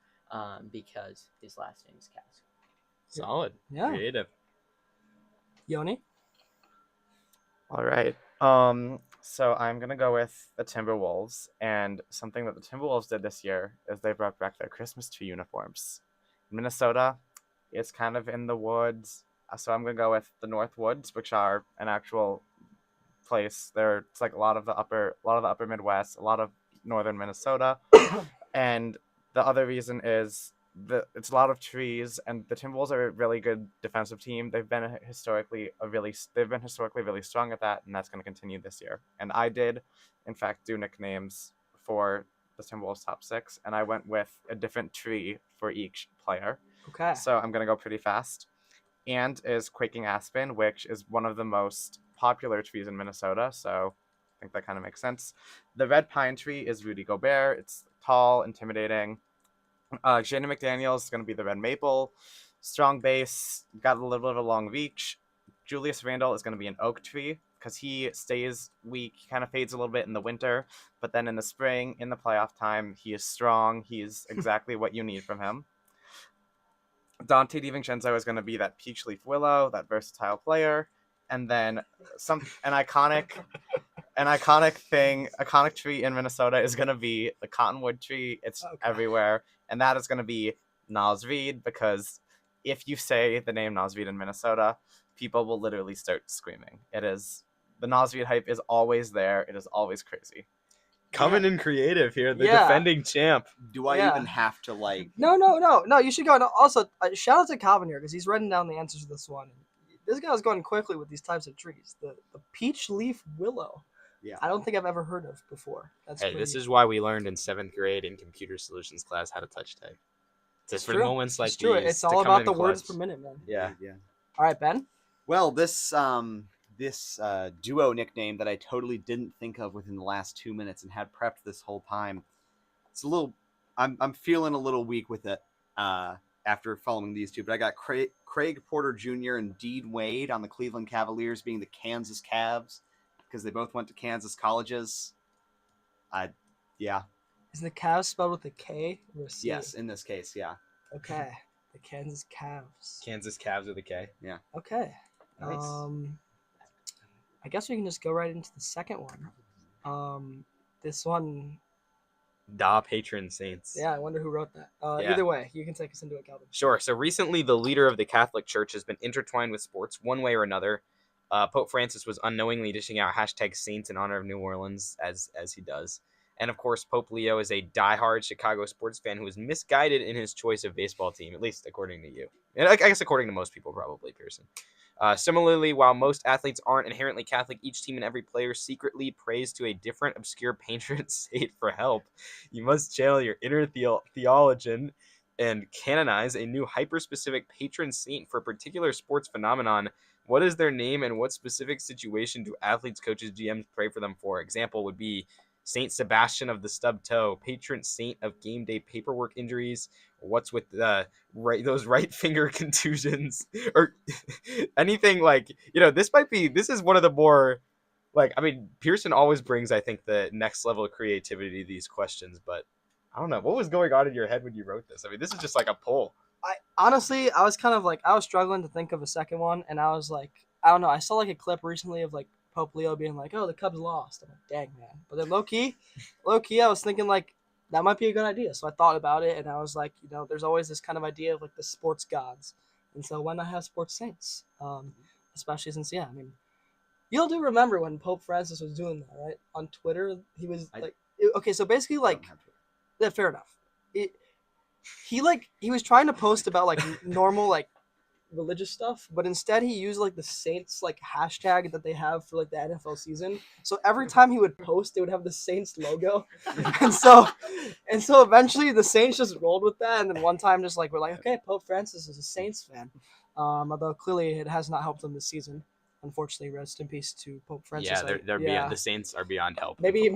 because his last name is Castle. Solid. Yeah. Creative. Yoni? All right. So I'm gonna go with the Timberwolves, and something that the Timberwolves did this year is they brought back their Christmas tree uniforms. Minnesota, it's kind of in the woods, so I'm gonna go with the North Woods, which are an actual place. It's like a lot of the upper Midwest, a lot of northern Minnesota, and the other reason is it's a lot of trees, and the Timberwolves are a really good defensive team. They've been historically really strong at that, and that's going to continue this year. And I did, in fact, do nicknames for the Timberwolves top 6, and I went with a different tree for each player. Okay. So I'm going to go pretty fast. And is Quaking Aspen, which is one of the most popular trees in Minnesota, so I think that kind of makes sense. The red pine tree is Rudy Gobert. It's tall, intimidating. Jaden McDaniels is going to be the red maple. Strong base, got a little bit of a long reach. Julius Randle is going to be an oak tree because he stays weak, kind of fades a little bit in the winter, but then in the spring, in the playoff time, he is strong. He's exactly what you need from him. Dante DiVincenzo is going to be that peach leaf willow, that versatile player, and then an iconic tree in Minnesota is going to be the cottonwood tree. It's everywhere, and that is going to be Nas Reed, because if you say the name Nas Reed in Minnesota, people will literally start screaming. The Nas Reed hype is always there. It is always crazy. Coming in creative here, the defending champ. Do I even have to No. You should go. And also, shout out to Calvin here because he's writing down the answers to this one. This guy's going quickly with these types of trees. The peach leaf willow. Yeah. I don't think I've ever heard of before. This is why we learned in 7th grade in computer solutions class how to touch type. Just for moments like these. It's all about the words per minute, man. Yeah. All right, Ben. Well, this duo nickname that I totally didn't think of within the last 2 minutes and had prepped this whole time. It's a little. I'm feeling a little weak with it after following these two, but I got Craig Porter Jr. and Dean Wade on the Cleveland Cavaliers being the Kansas Cavs because they both went to Kansas colleges. Is the Cavs spelled with a K or a C? Yes, in this case, yeah. Okay. The Kansas Cavs. Kansas Cavs with a K. Yeah. Okay. Nice. I guess we can just go right into the second one. This one. Da Patron Saints. Yeah, I wonder who wrote that. Either way, you can take us into it, Calvin. Sure. So recently, the leader of the Catholic Church has been intertwined with sports one way or another. Pope Francis was unknowingly dishing out #Saints in honor of New Orleans, as he does. And of course, Pope Leo is a diehard Chicago sports fan who was misguided in his choice of baseball team, at least according to you. And I guess according to most people, probably, Pierson. Similarly, while most athletes aren't inherently Catholic, each team and every player secretly prays to a different obscure patron saint for help. You must channel your inner theologian and canonize a new hyper-specific patron saint for a particular sports phenomenon. What is their name and what specific situation do athletes, coaches, GMs pray for them for? Example would be Saint Sebastian of the stub toe, patron saint of game day paperwork injuries. What's with those right finger contusions, or anything like, this is one of the more, Pierson always brings, I think, the next level of creativity to these questions, but I don't know. What was going on in your head when you wrote this? This is just like a pull. I was kind of I was struggling to think of a second one, and I was like, I don't know. I saw a clip recently of Pope Leo being like, "Oh, the Cubs lost." I'm like, "Dang, man!" But then low key, I was thinking that might be a good idea. So I thought about it, and I was like, there's always this kind of idea of like the sports gods, and so why not have sports saints? Especially since, I mean, you'll do remember when Pope Francis was doing that, right? On Twitter, he was okay. So basically, like, yeah, fair enough. He was trying to post about like normal like religious stuff, but instead he used like the Saints like hashtag that they have for like the NFL season. So every time he would post, they would have the Saints logo, and so eventually the Saints just rolled with that. And then one time, just like we're like, okay, Pope Francis is a Saints fan, although clearly it has not helped them this season. Unfortunately, rest in peace to Pope Francis. Yeah, they're beyond, the Saints are beyond help. Maybe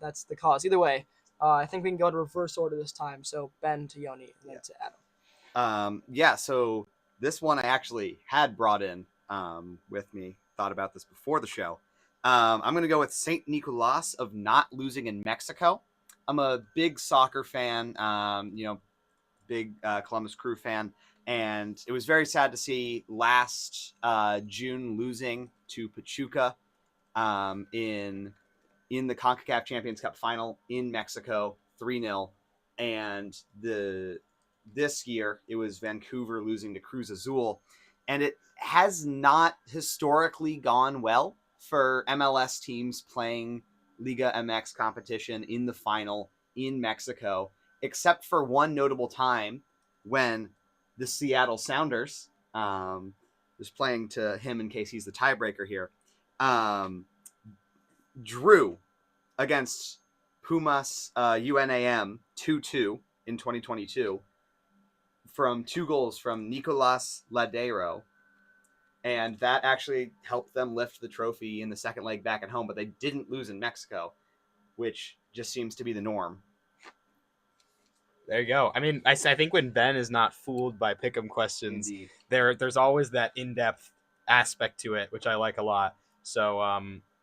that's the cause. Either way, I think we can go to reverse order this time. So Ben to Yoni and then to Adam. So this one I actually had brought in with me. Thought about this before the show. I'm going to go with St. Nicolas of not losing in Mexico. I'm a big soccer fan, big Columbus Crew fan. And it was very sad to see last June losing to Pachuca in the CONCACAF Champions Cup final in Mexico, 3-0. And this year it was Vancouver losing to Cruz Azul. And it has not historically gone well for MLS teams playing Liga MX competition in the final in Mexico, except for one notable time when the Seattle Sounders, just playing to him in case he's the tiebreaker here, drew against Pumas UNAM 2-2 in 2022 from 2 goals from Nicolas Ladero. And that actually helped them lift the trophy in the second leg back at home, but they didn't lose in Mexico, which just seems to be the norm. There you go. I mean, I think when Ben is not fooled by pick'em questions, Indeed. there's always that in-depth aspect to it, which I like a lot. So,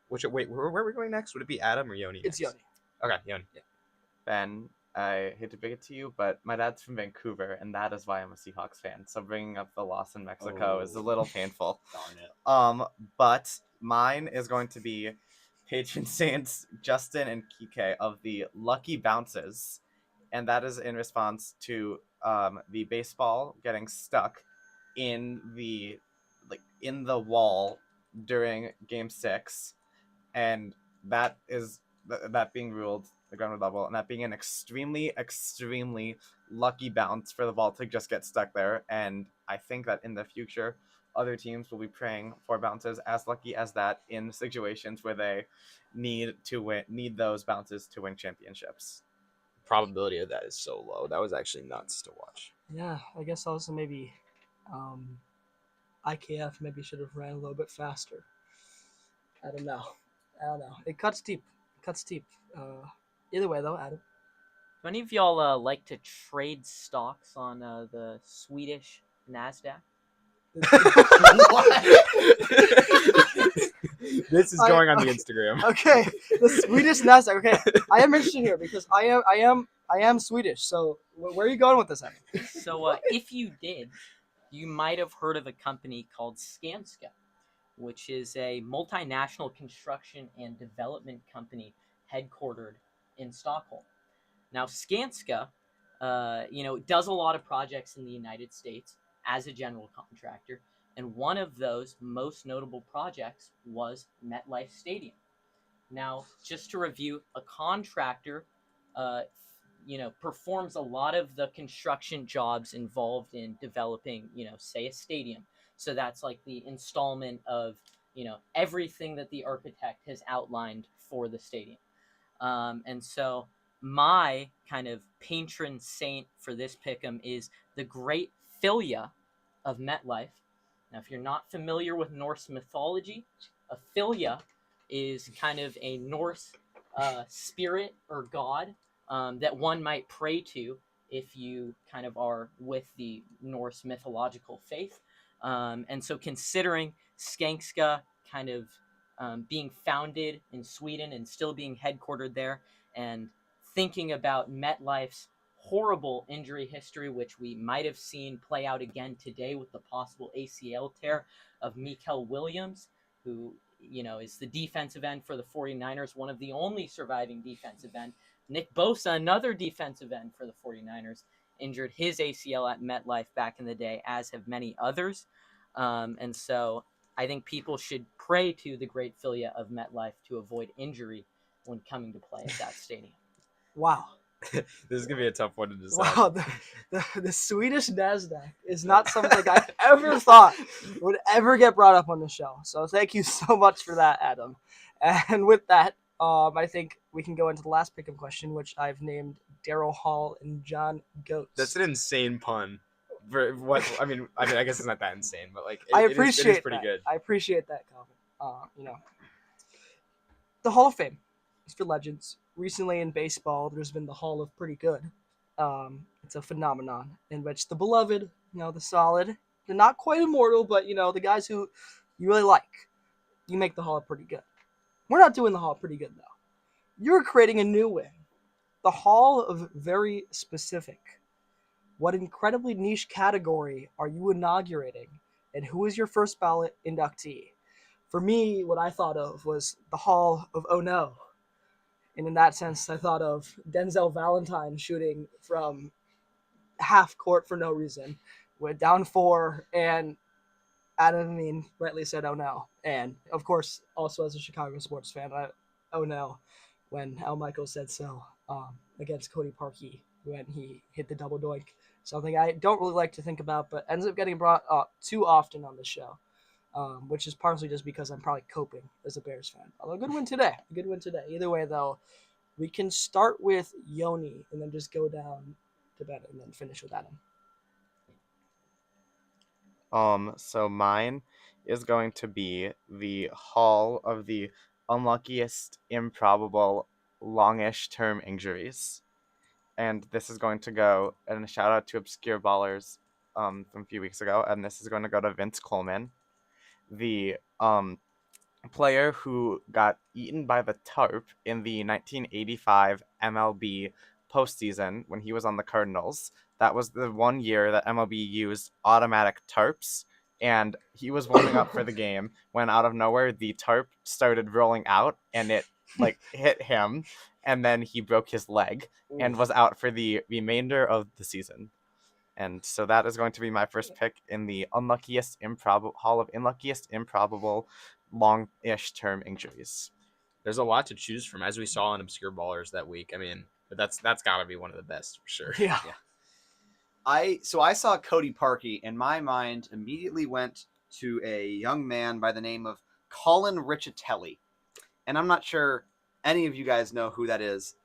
wait, where are we going next? Would it be Adam or Yoni? It's Yoni. Okay, Yoni. Yeah. Ben, I hate to break it to you, but my dad's from Vancouver, and that is why I'm a Seahawks fan. So bringing up the loss in Mexico is a little painful. Darn it. But mine is going to be patron saints Justin and Kike of the Lucky Bounces, and that is in response to the baseball getting stuck in the wall during Game 6, and that being ruled the ground level, and that being an extremely, extremely lucky bounce for the ball to just get stuck there. And I think that in the future, other teams will be praying for bounces as lucky as that in situations where they need those bounces to win championships. Probability of that is so low. That was actually nuts to watch. Yeah, I guess also maybe IKF maybe should have ran a little bit faster. I don't know. It cuts deep. Either way, though, Adam. Do any of y'all like to trade stocks on the Swedish NASDAQ? This is going on the Instagram. Okay, the Swedish NASDAQ. Okay, I am interested here because I am Swedish. So where are you going with this, Adam? So if you did, you might have heard of a company called Skanska, which is a multinational construction and development company headquartered in Stockholm. Now, Skanska, does a lot of projects in the United States as a general contractor, and one of those most notable projects was MetLife Stadium. Now, just to review, a contractor, performs a lot of the construction jobs involved in developing, say a stadium. So that's like the installment of, everything that the architect has outlined for the stadium. And so my kind of patron saint for this pick'em is the great Philia of MetLife. Now, if you're not familiar with Norse mythology, a Philia is kind of a Norse spirit or god that one might pray to if you kind of are with the Norse mythological faith. And so considering Skanska kind of being founded in Sweden and still being headquartered there, and thinking about MetLife's horrible injury history, which we might have seen play out again today with the possible ACL tear of Mikael Williams, who, is the defensive end for the 49ers, one of the only surviving defensive end Nick Bosa, another defensive end for the 49ers, injured his ACL at MetLife back in the day, as have many others. And so I think people should pray to the great Philia of MetLife to avoid injury when coming to play at that stadium. Wow. This is gonna be a tough one to decide. Wow, the Swedish NASDAQ is not something I ever thought would ever get brought up on the show. So thank you so much for that, Adam. And with that, I think we can go into the last pick-up question, which I've named Daryl Hall and John Goetz. That's an insane pun. For what? I mean, I guess it's not that insane, but like I it appreciate is pretty that. good. I appreciate that comment. The Hall of Fame is for legends. Recently in baseball, there's been the Hall of Pretty Good. It's a phenomenon in which the beloved, the solid, they're not quite immortal, but the guys who you really like, you make the Hall of Pretty Good. We're not doing the Hall of Pretty Good though. You're creating a new wing, the Hall of Very Specific. What incredibly niche category are you inaugurating, and who is your first ballot inductee? For me, what I thought of was the Hall of Oh No. And in that sense, I thought of Denzel Valentine shooting from half court for no reason. Went down 4, and Adam rightly said, oh no. And, of course, also as a Chicago sports fan, oh no, when Al Michaels said so against Cody Parkey when he hit the double doink. Something I don't really like to think about, but ends up getting brought up too often on the show. Which is partially just because I'm probably coping as a Bears fan. Although a good win today. Either way, though, we can start with Yoni and then just go down to Ben and then finish with Adam. So mine is going to be the Hall of the Unluckiest, Improbable, Longish Term Injuries. And this is going to go, and a shout out to Obscure Ballers from a few weeks ago, and this is going to go to Vince Coleman, the player who got eaten by the tarp in the 1985 MLB postseason when he was on the Cardinals. That was the one year that MLB used automatic tarps, and he was warming up for the game when out of nowhere the tarp started rolling out and it hit him, and then he broke his leg and was out for the remainder of the season. And so that is going to be my first pick in the Hall of Unluckiest, Improbable, Long-ish Term Injuries. There's a lot to choose from, as we saw in Obscure Ballers that week. I mean, but that's got to be one of the best for sure. Yeah. I saw Cody Parkey, and my mind immediately went to a young man by the name of Colin Riccitelli. And I'm not sure any of you guys know who that is.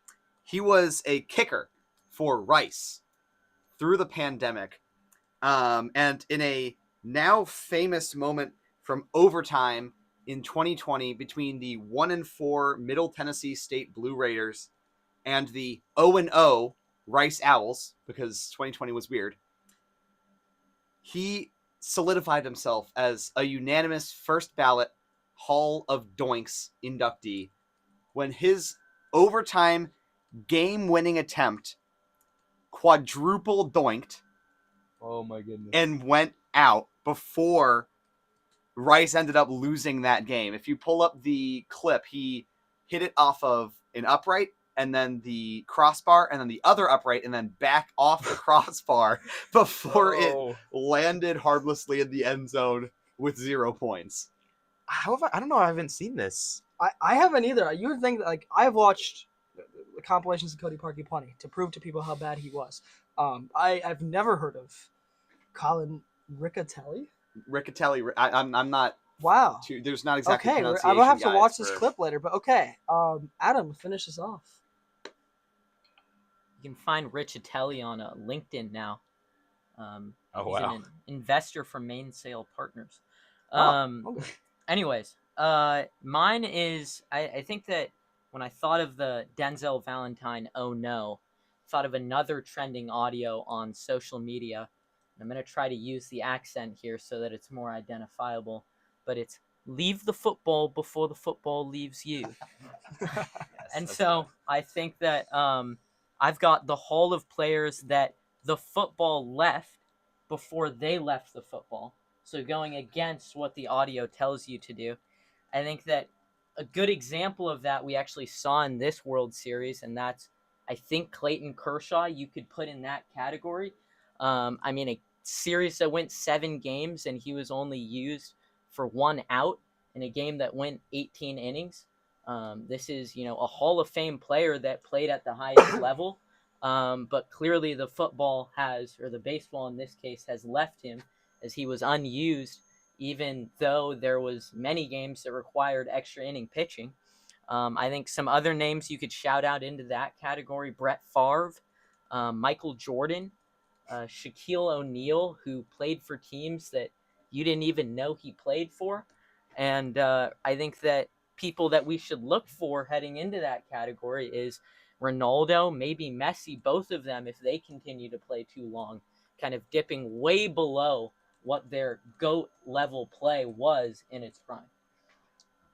He was a kicker for Rice through the pandemic. And in a now famous moment from overtime in 2020 between the 1-4 Middle Tennessee State Blue Raiders and the 0-0 Rice Owls, because 2020 was weird, he solidified himself as a unanimous first ballot Hall of Doinks inductee when his overtime game-winning attempt quadruple doinked. Oh my goodness. And went out before Rice ended up losing that game. If you pull up the clip, he hit it off of an upright and then the crossbar and then the other upright and then back off the crossbar before it landed harmlessly in the end zone with 0 points. I don't know. I haven't seen this. I haven't either. You would think that, I've watched the compilations of Cody Parkey plenty to prove to people how bad he was. I've never heard of Colin Riccitelli. Riccitelli. I'm not. Wow. There's not exactly. Okay, I will have to watch this clip later. But okay, Adam, finish this off. You can find Riccitelli on LinkedIn now. He's an investor from Mainsail Partners. Okay. Anyways, mine is I think that when I thought of the Denzel Valentine oh no, thought of another trending audio on social media. I'm going to try to use the accent here so that it's more identifiable, but it's leave the football before the football leaves you. Yes, and so I think that I've got the Hall of players that the football left before they left the football. So going against what the audio tells you to do. I think that a good example of that we actually saw in this World Series, and that's I think Clayton Kershaw you could put in that category. I mean, a series that went 7 games and he was only used for 1 out in a game that went 18 innings. This is, a Hall of Fame player that played at the highest level. But clearly the football or the baseball in this case, has left him as he was unused, even though there was many games that required extra inning pitching. I think some other names you could shout out into that category: Brett Favre, Michael Jordan, Shaquille O'Neal, who played for teams that you didn't even know he played for. And I think that people that we should look for heading into that category is Ronaldo, maybe Messi, both of them, if they continue to play too long, kind of dipping way below what their GOAT level play was in its prime.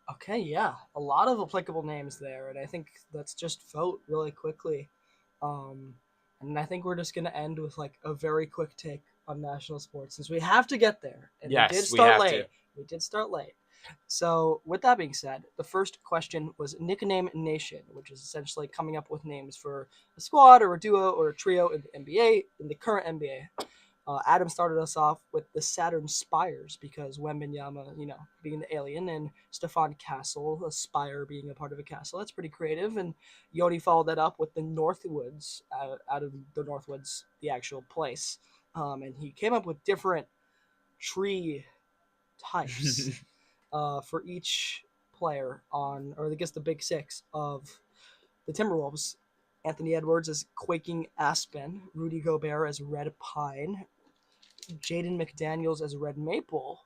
Okay, yeah, a lot of applicable names there, and I think let's just vote really quickly. And I think we're just gonna end with like a very quick take on national sports, since we have to get there. And Yes, we did we start have late. to. We did start late. So with that being said, the first question was Nickname Nation, which is essentially coming up with names for a squad or a duo or a trio in the NBA, in the current NBA. Adam started us off with the Saturn Spires because Wembanyama, being the alien, and Stefan Castle, a spire being a part of a castle. That's pretty creative. And Yoni followed that up with the Northwoods, out of the Northwoods, the actual place. And he came up with different tree types for each player or I guess the big 6 of the Timberwolves. Anthony Edwards as Quaking Aspen, Rudy Gobert as Red Pine, Jaden McDaniels as Red Maple,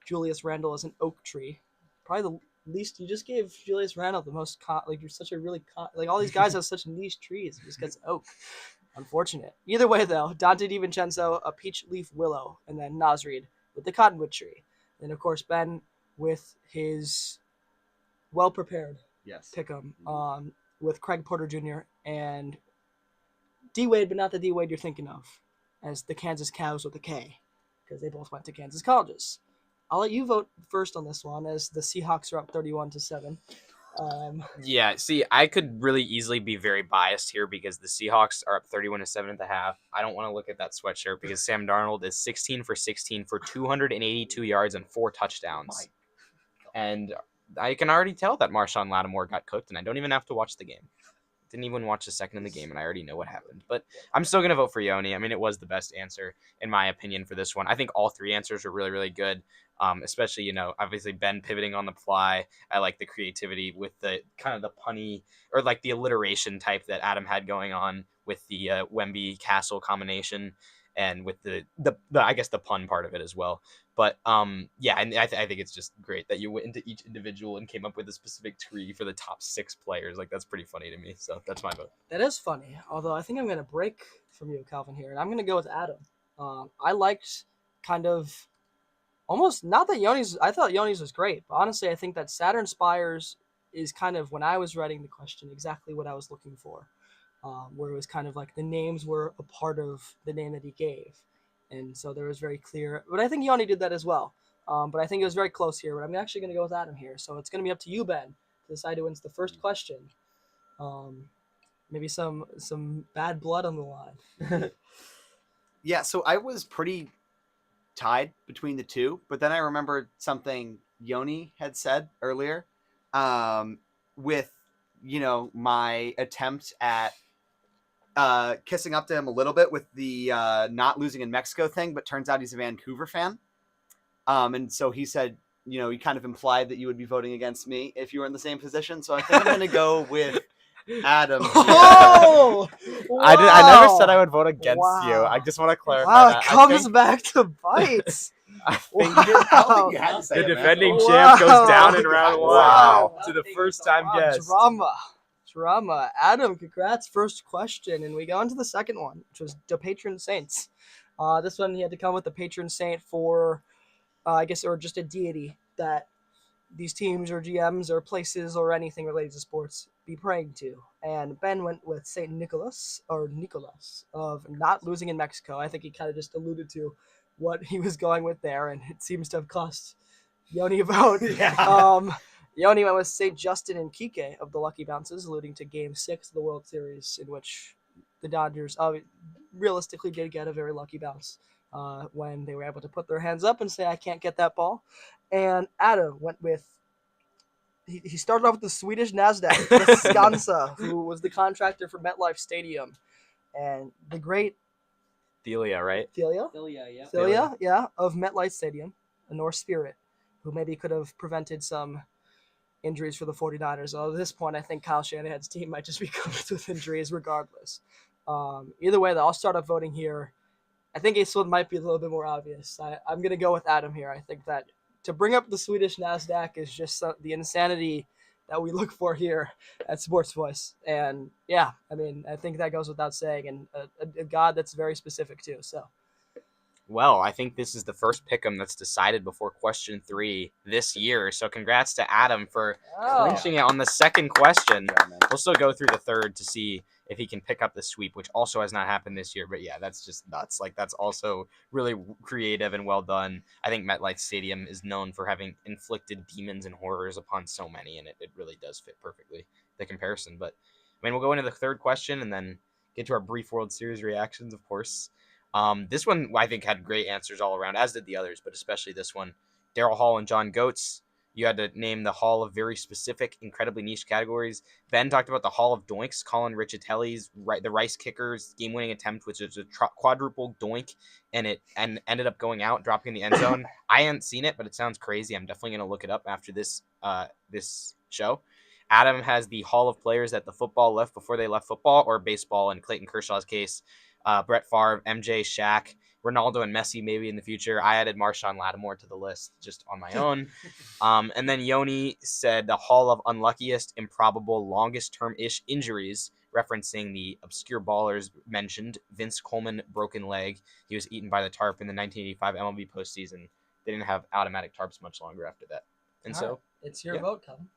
Julius Randle as an Oak Tree. Probably the least. You just gave Julius Randle the most you're such a really all these guys have such niche trees. Just gets Oak. Unfortunate. Either way though, Dante DiVincenzo, a Peach Leaf Willow, and then Nasreed with the Cottonwood Tree. And of course Ben with his well prepared pick'em with Craig Porter Jr. and D Wade, but not the D Wade you're thinking of, as the Kansas Cows with a K, because they both went to Kansas colleges. I'll let you vote first on this one, as the Seahawks are up 31-7. Yeah, see, I could really easily be very biased here because the Seahawks are up 31-7 at the half. I don't want to look at that sweatshirt because Sam Darnold is 16 for 16 for 282 yards and 4 touchdowns. And I can already tell that Marshawn Lattimore got cooked, and I don't even have to watch the game. Didn't even watch the second of the game, and I already know what happened. But I'm still going to vote for Yoni. I mean, it was the best answer, in my opinion, for this one. I think all 3 answers were really, really good, especially, obviously Ben pivoting on the fly. I like the creativity with the kind of the punny or like the alliteration type that Adam had going on with the Wemby Castle combination and with the I guess the pun part of it as well. But yeah, and I think it's just great that you went into each individual and came up with a specific tree for the top 6 players. Like, that's pretty funny to me. So that's my vote. That is funny. Although I think I'm going to break from you, Calvin, here, and I'm going to go with Adam. I liked kind of almost not that Yoni's. I thought Yoni's was great, but honestly, I think that Saturn Spires is kind of, when I was writing the question, exactly what I was looking for. Where it was kind of like the names were a part of the name that he gave. And so there was very clear. But I think Yoni did that as well. But I think it was very close here. But I'm actually going to go with Adam here. So it's going to be up to you, Ben, to decide who wins the first question. Maybe some bad blood on the line. Yeah, so I was pretty tied between the two. But then I remembered something Yoni had said earlier with, my attempt at kissing up to him a little bit with the not losing in Mexico thing, but turns out he's a Vancouver fan. And so he said, he kind of implied that you would be voting against me if you were in the same position. So I think I'm going to go with Adam. Oh! Wow. I never said I would vote against you. I just want to clarify wow, that. it comes back to bites. I think you had to say The it, man. defending champ goes down in round 1 Wow. to the first-time guest. Drama. Adam, congrats. First question. And we go into the second one, which was the patron saints. This one, he had to come with the patron saint for, I guess, or just a deity that these teams or GMs or places or anything related to sports be praying to. And Ben went with Saint Nicholas of not losing in Mexico. I think he kind of just alluded to what he was going with there, and it seems to have cost Yoni a vote. Yeah. Yoni went with St. Justin and Kike of the Lucky Bounces, alluding to Game 6 of the World Series, in which the Dodgers realistically did get a very lucky bounce when they were able to put their hands up and say, I can't get that ball. And Adam went with, he started off with the Swedish NASDAQ, the Skansa, who was the contractor for MetLife Stadium. And the great Delia, right? Delia, yeah, of MetLife Stadium, a Norse spirit, who maybe could have prevented some injuries for the 49ers. Although at this point, I think Kyle Shanahan's team might just be covered with injuries regardless. Either way, I'll start up voting here. I think this one might be a little bit more obvious. I'm going to go with Adam here. I think that to bring up the Swedish NASDAQ is just the insanity that we look for here at Sports Voice. And yeah, I mean, I think that goes without saying, and a god that's very specific too. So. Well, I think this is the first pick'em that's decided before question 3 this year. So congrats to Adam for clinching it on the second question. We'll still go through the third to see if he can pick up the sweep, which also has not happened this year. But yeah, that's just nuts. Like, that's also really creative and well done. I think MetLife Stadium is known for having inflicted demons and horrors upon so many, and it really does fit perfectly, the comparison. But I mean, we'll go into the third question and then get to our brief World Series reactions, of course. This one I think had great answers all around, as did the others, but especially this one. Daryl Hall and John Goetz. You had to name the Hall of very specific, incredibly niche categories. Ben talked about the Hall of Doinks, Colin Richitelli's the Rice Kicker's game-winning attempt, which is a quadruple doink, and ended up going out, dropping in the end zone. I hadn't seen it, but it sounds crazy. I'm definitely going to look it up after this show. Adam has the Hall of Players that the football left before they left football, or baseball in Clayton Kershaw's case. Brett Favre, MJ, Shaq, Ronaldo, and Messi maybe in the future. I added Marshawn Lattimore to the list just on my own. And then Yoni said the Hall of Unluckiest, Improbable, Longest-Term-ish Injuries, referencing the obscure ballers mentioned. Vince Coleman, broken leg. He was eaten by the tarp in the 1985 MLB postseason. They didn't have automatic tarps much longer after that. And All so right. It's your vote, Kevin.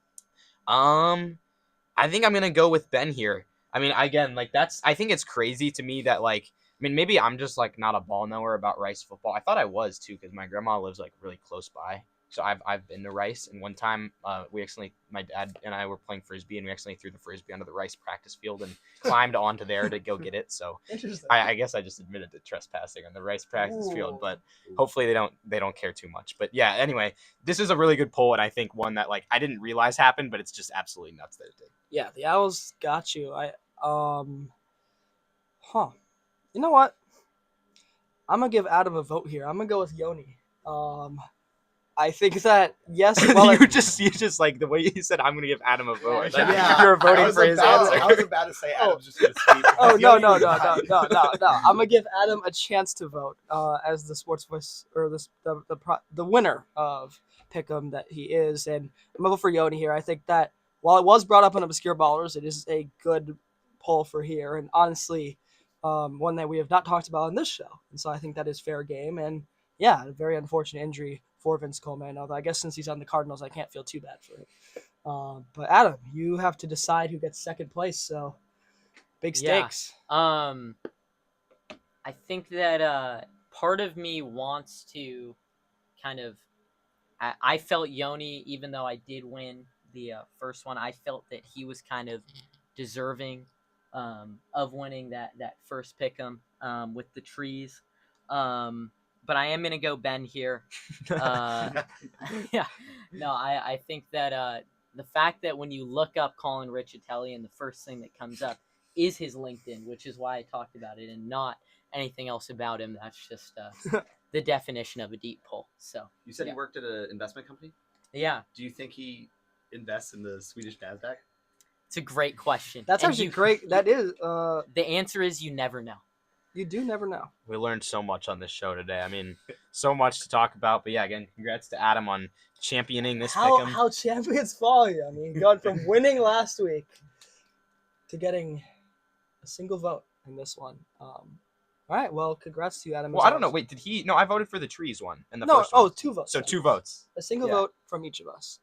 I think I'm going to go with Ben here. I mean, again, like, I think it's crazy to me that, like, I mean, maybe I'm just, like, not a ball knower about Rice football. I thought I was, too, because my grandma lives, like, really close by. So I've been to Rice, and one time my dad and I were playing Frisbee, and we accidentally threw the Frisbee onto the Rice practice field and climbed onto there to go get it. So I guess I just admitted to trespassing on the Rice practice field, but hopefully they don't care too much. But yeah, anyway, this is a really good poll, and I think one that, like, I didn't realize happened, but it's just absolutely nuts that it did. Yeah, the Owls got you. You know what? I'm gonna give Adam a vote here. I'm gonna go with Yoni. I think that yes. Well, you just like the way you said I'm gonna give Adam a vote. Like, Yeah. you're voting for his answer. I was about to say Adam's just going to sweep. Oh no! I'm gonna give Adam a chance to vote as the Sports Voice, or the winner of Pick'em that he is, and I'm gonna vote for Yoni here. I think that while it was brought up on Obscure Ballers, it is a good poll for here, and honestly, one that we have not talked about on this show, and so I think that is fair game. And yeah, a very unfortunate injury for Vince Coleman. Although I guess since he's on the Cardinals, I can't feel too bad for it. But Adam, you have to decide who gets second place. So big stakes. Yeah. I think that part of me wants to kind of. I felt Yoni, even though I did win the first one, I felt that he was kind of deserving of winning that first pick'em with the trees. But I am going to go Ben here. Yeah. No, I think that the fact that when you look up Colin Richitelli and the first thing that comes up is his LinkedIn, which is why I talked about it and not anything else about him. That's just the definition of a deep pull. So you said he worked at an investment company? Yeah. Do you think he invests in the Swedish NASDAQ? It's a great question. That's actually great. That is. The answer is you never know. You do never know. We learned so much on this show today. I mean, so much to talk about. But yeah, again, congrats to Adam on championing this pick'em. How champions fall, I mean, going from winning last week to getting a single vote in this one. All right, well, congrats to you, Adam. Well, I don't know. Wait, did he? No, I voted for the trees one and the first one. 2 votes. So 2 votes. A single vote from each of us.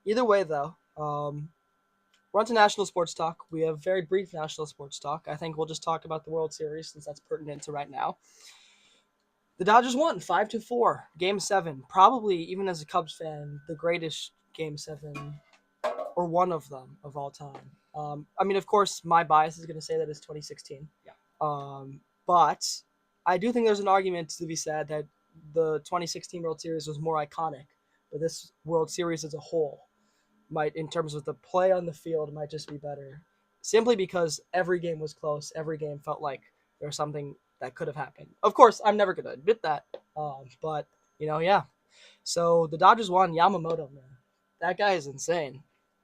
Either way, though, we're on to national sports talk. We have very brief national sports talk. I think we'll just talk about the World Series since that's pertinent to right now. The Dodgers won 5-4, Game 7. Probably, even as a Cubs fan, the greatest Game 7 or one of them of all time. I mean, of course, my bias is going to say that it's 2016. Yeah. But I do think there's an argument to be said that the 2016 World Series was more iconic, but this World Series as a whole might, in terms of the play on the field, might just be better. Simply because every game was close. Every game felt like there was something that could have happened. Of course, I'm never going to admit that. But, yeah. So the Dodgers won. Yamamoto, man. That guy is insane.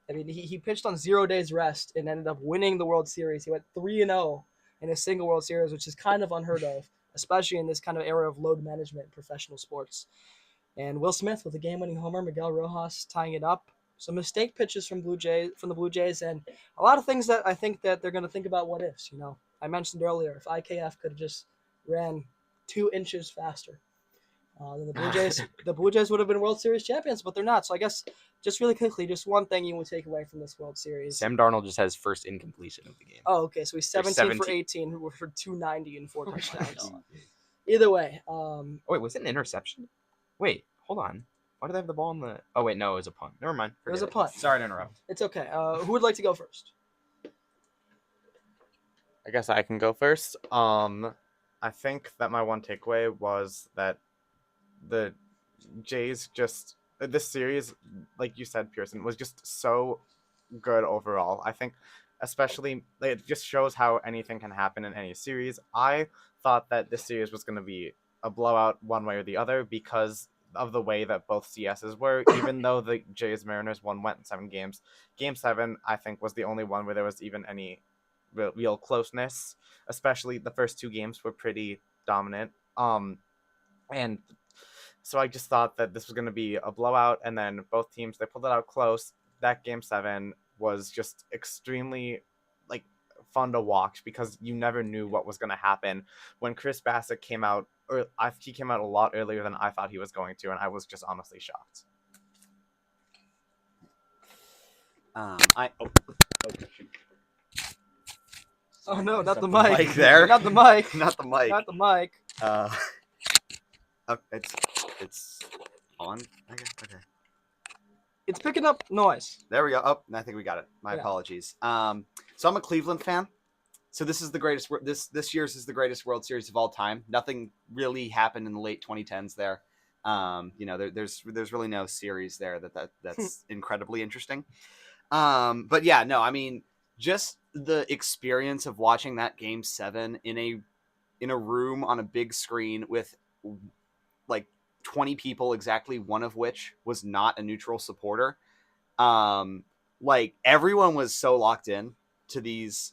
I mean, he pitched on 0 days rest and ended up winning the World Series. He went 3-0 in a single World Series, which is kind of unheard of, especially in this kind of era of load management in professional sports. And Will Smith with a game-winning homer, Miguel Rojas tying it up. Some mistake pitches from the Blue Jays, and a lot of things that I think that they're going to think about what ifs. I mentioned earlier, if IKF could have just ran 2 inches faster, then the Blue Jays would have been World Series champions, but they're not. So I guess just really quickly, just one thing you would take away from this World Series. Sam Darnold just has first incompletion of the game. Oh, okay. So he's 17 for 18 for 290 and 4 touchdowns. Either way. Oh, wait, was it an interception? Wait, hold on. Why did they have the ball in the... Oh, wait, no, it was a punt. Never mind. It was a punt. Sorry to interrupt. It's okay. Who would like to go first? I guess I can go first. I think that my one takeaway was that the Jays this series, like you said, Pierson, was just so good overall. I think especially it just shows how anything can happen in any series. I thought that this series was going to be a blowout one way or the other because of the way that both CSs were, even though the Jays Mariners went in 7 games. Game 7, I think, was the only one where there was even any real closeness, especially the first 2 games were pretty dominant. And so I just thought that this was going to be a blowout, and then both teams, they pulled it out close. That Game 7 was just extremely fun to watch because you never knew what was going to happen. When Chris Bassett came out, he came out a lot earlier than I thought he was going to, and I was just honestly shocked. Oh no, not the mic mic. there. Not the mic. Not the mic. Not the mic. It's on. Okay. It's picking up noise. There we go. Oh, I think we got it. My apologies. So I'm a Cleveland fan. So this is the greatest. This year's is the greatest World Series of all time. Nothing really happened in the late 2010s there. There's really no series there that's incredibly interesting. But yeah, no, I mean, just the experience of watching that Game 7 in a room on a big screen with 20 people, exactly one of which was not a neutral supporter. Everyone was so locked in to these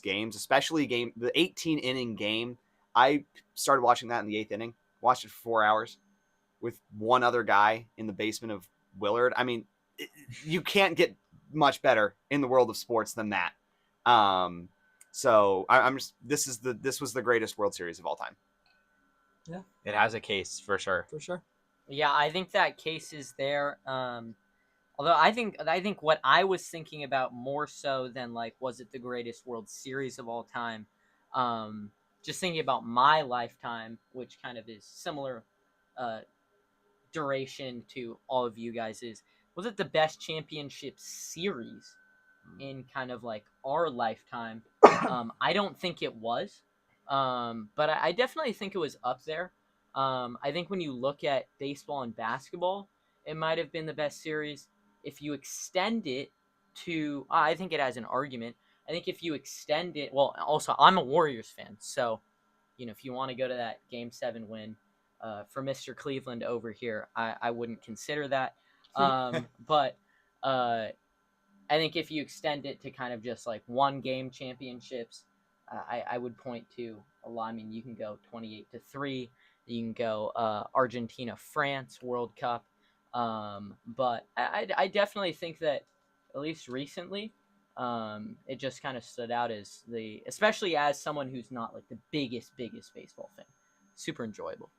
games, especially the 18 inning game. I started watching that in the 8th inning, watched it for 4 hours with one other guy in the basement of Willard. I mean, you can't get much better in the world of sports than that. So this was the greatest World Series of all time. Yeah, it has a case for sure. For sure. Yeah, I think that case is there. Although I think what I was thinking about more so than was it the greatest World Series of all time? Just thinking about my lifetime, which kind of is similar duration to all of you guys, was it the best championship series in kind of our lifetime? I don't think it was. But I definitely think it was up there. I think when you look at baseball and basketball, it might have been the best series. If you extend it to, I think it has an argument. I think if you extend it, well, also I'm a Warriors fan, so if you want to go to that Game 7 win for Mr. Cleveland over here, I wouldn't consider that. But I think if you extend it to kind of just one game championships, I would point to a lot. I mean, you can go 28-3. You can go Argentina, France World Cup. But I definitely think that at least recently, it just kind of stood out as especially as someone who's not the biggest baseball fan. Super enjoyable.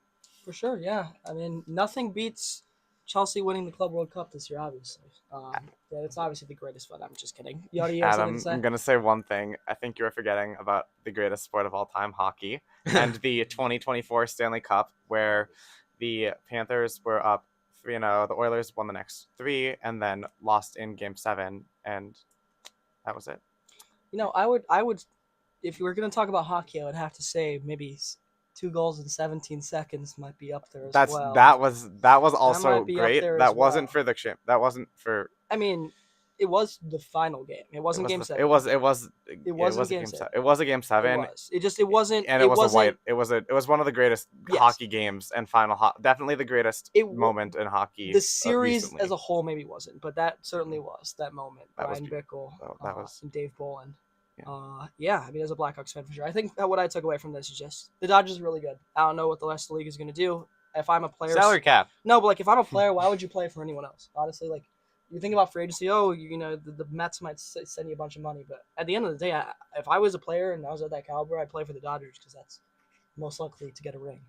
For sure, yeah. I mean, nothing beats Chelsea winning the Club World Cup this year, obviously. Yeah, it's obviously the greatest fun. I'm just kidding. Adam, I'm going to say one thing. I think you're forgetting about the greatest sport of all time, hockey, and the 2024 Stanley Cup, where the Panthers were up 3-0. The Oilers won the next 3 and then lost in Game 7, and that was it. I would, if you were going to talk about hockey, I would have to say maybe 2 goals in 17 seconds might be up there as well. That was also might be up great. there That as wasn't well. for the champ. That wasn't for. I mean, it was the final game. It wasn't Game 7. It was It wasn't a Game Game 7. 7. It was a Game 7. It wasn't. And it was one of the greatest hockey games and definitely the greatest moment in hockey. The series recently. as a whole maybe wasn't, but that certainly was that moment. That was Brian Bickle, that was and Dave Bolin. Yeah. I mean, as a Blackhawks fan for sure. I think that what I took away from this is just the Dodgers are really good. I don't know what the rest of the league is going to do. If I'm a player, Salary cap. No, but like if I'm a player, why would you play for anyone else? Honestly, like you think about free agency. Oh, the Mets might send you a bunch of money, but at the end of the day, if I was a player and I was at that caliber, I'd play for the Dodgers because that's most likely to get a ring.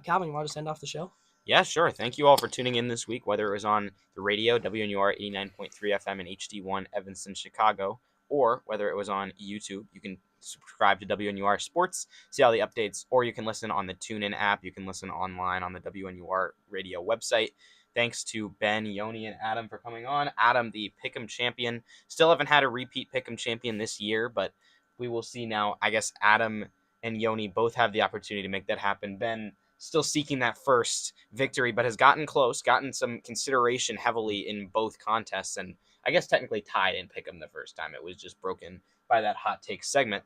Calvin, you want to send off the show? Yeah, sure. Thank you all for tuning in this week, whether it was on the radio, WNUR 89.3 FM and HD1 Evanston, Chicago, or whether it was on YouTube. You can subscribe to WNUR Sports, see all the updates, or you can listen on the TuneIn app. You can listen online on the WNUR radio website. Thanks to Ben, Yoni, and Adam for coming on. Adam, the Pick'em champion. Still haven't had a repeat Pick'em champion this year, but we will see now. I guess Adam and Yoni both have the opportunity to make that happen. Ben still seeking that first victory, but has gotten close, gotten some consideration heavily in both contests, and I guess technically tied in Pick'em the first time. It was just broken by that hot take segment.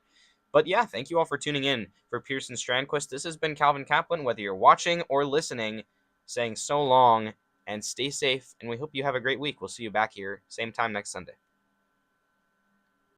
But yeah, thank you all for tuning in. For Pierson Strandquist, this has been Calvin Kaplan. Whether you're watching or listening, saying so long and stay safe, and we hope you have a great week. We'll see you back here same time next Sunday.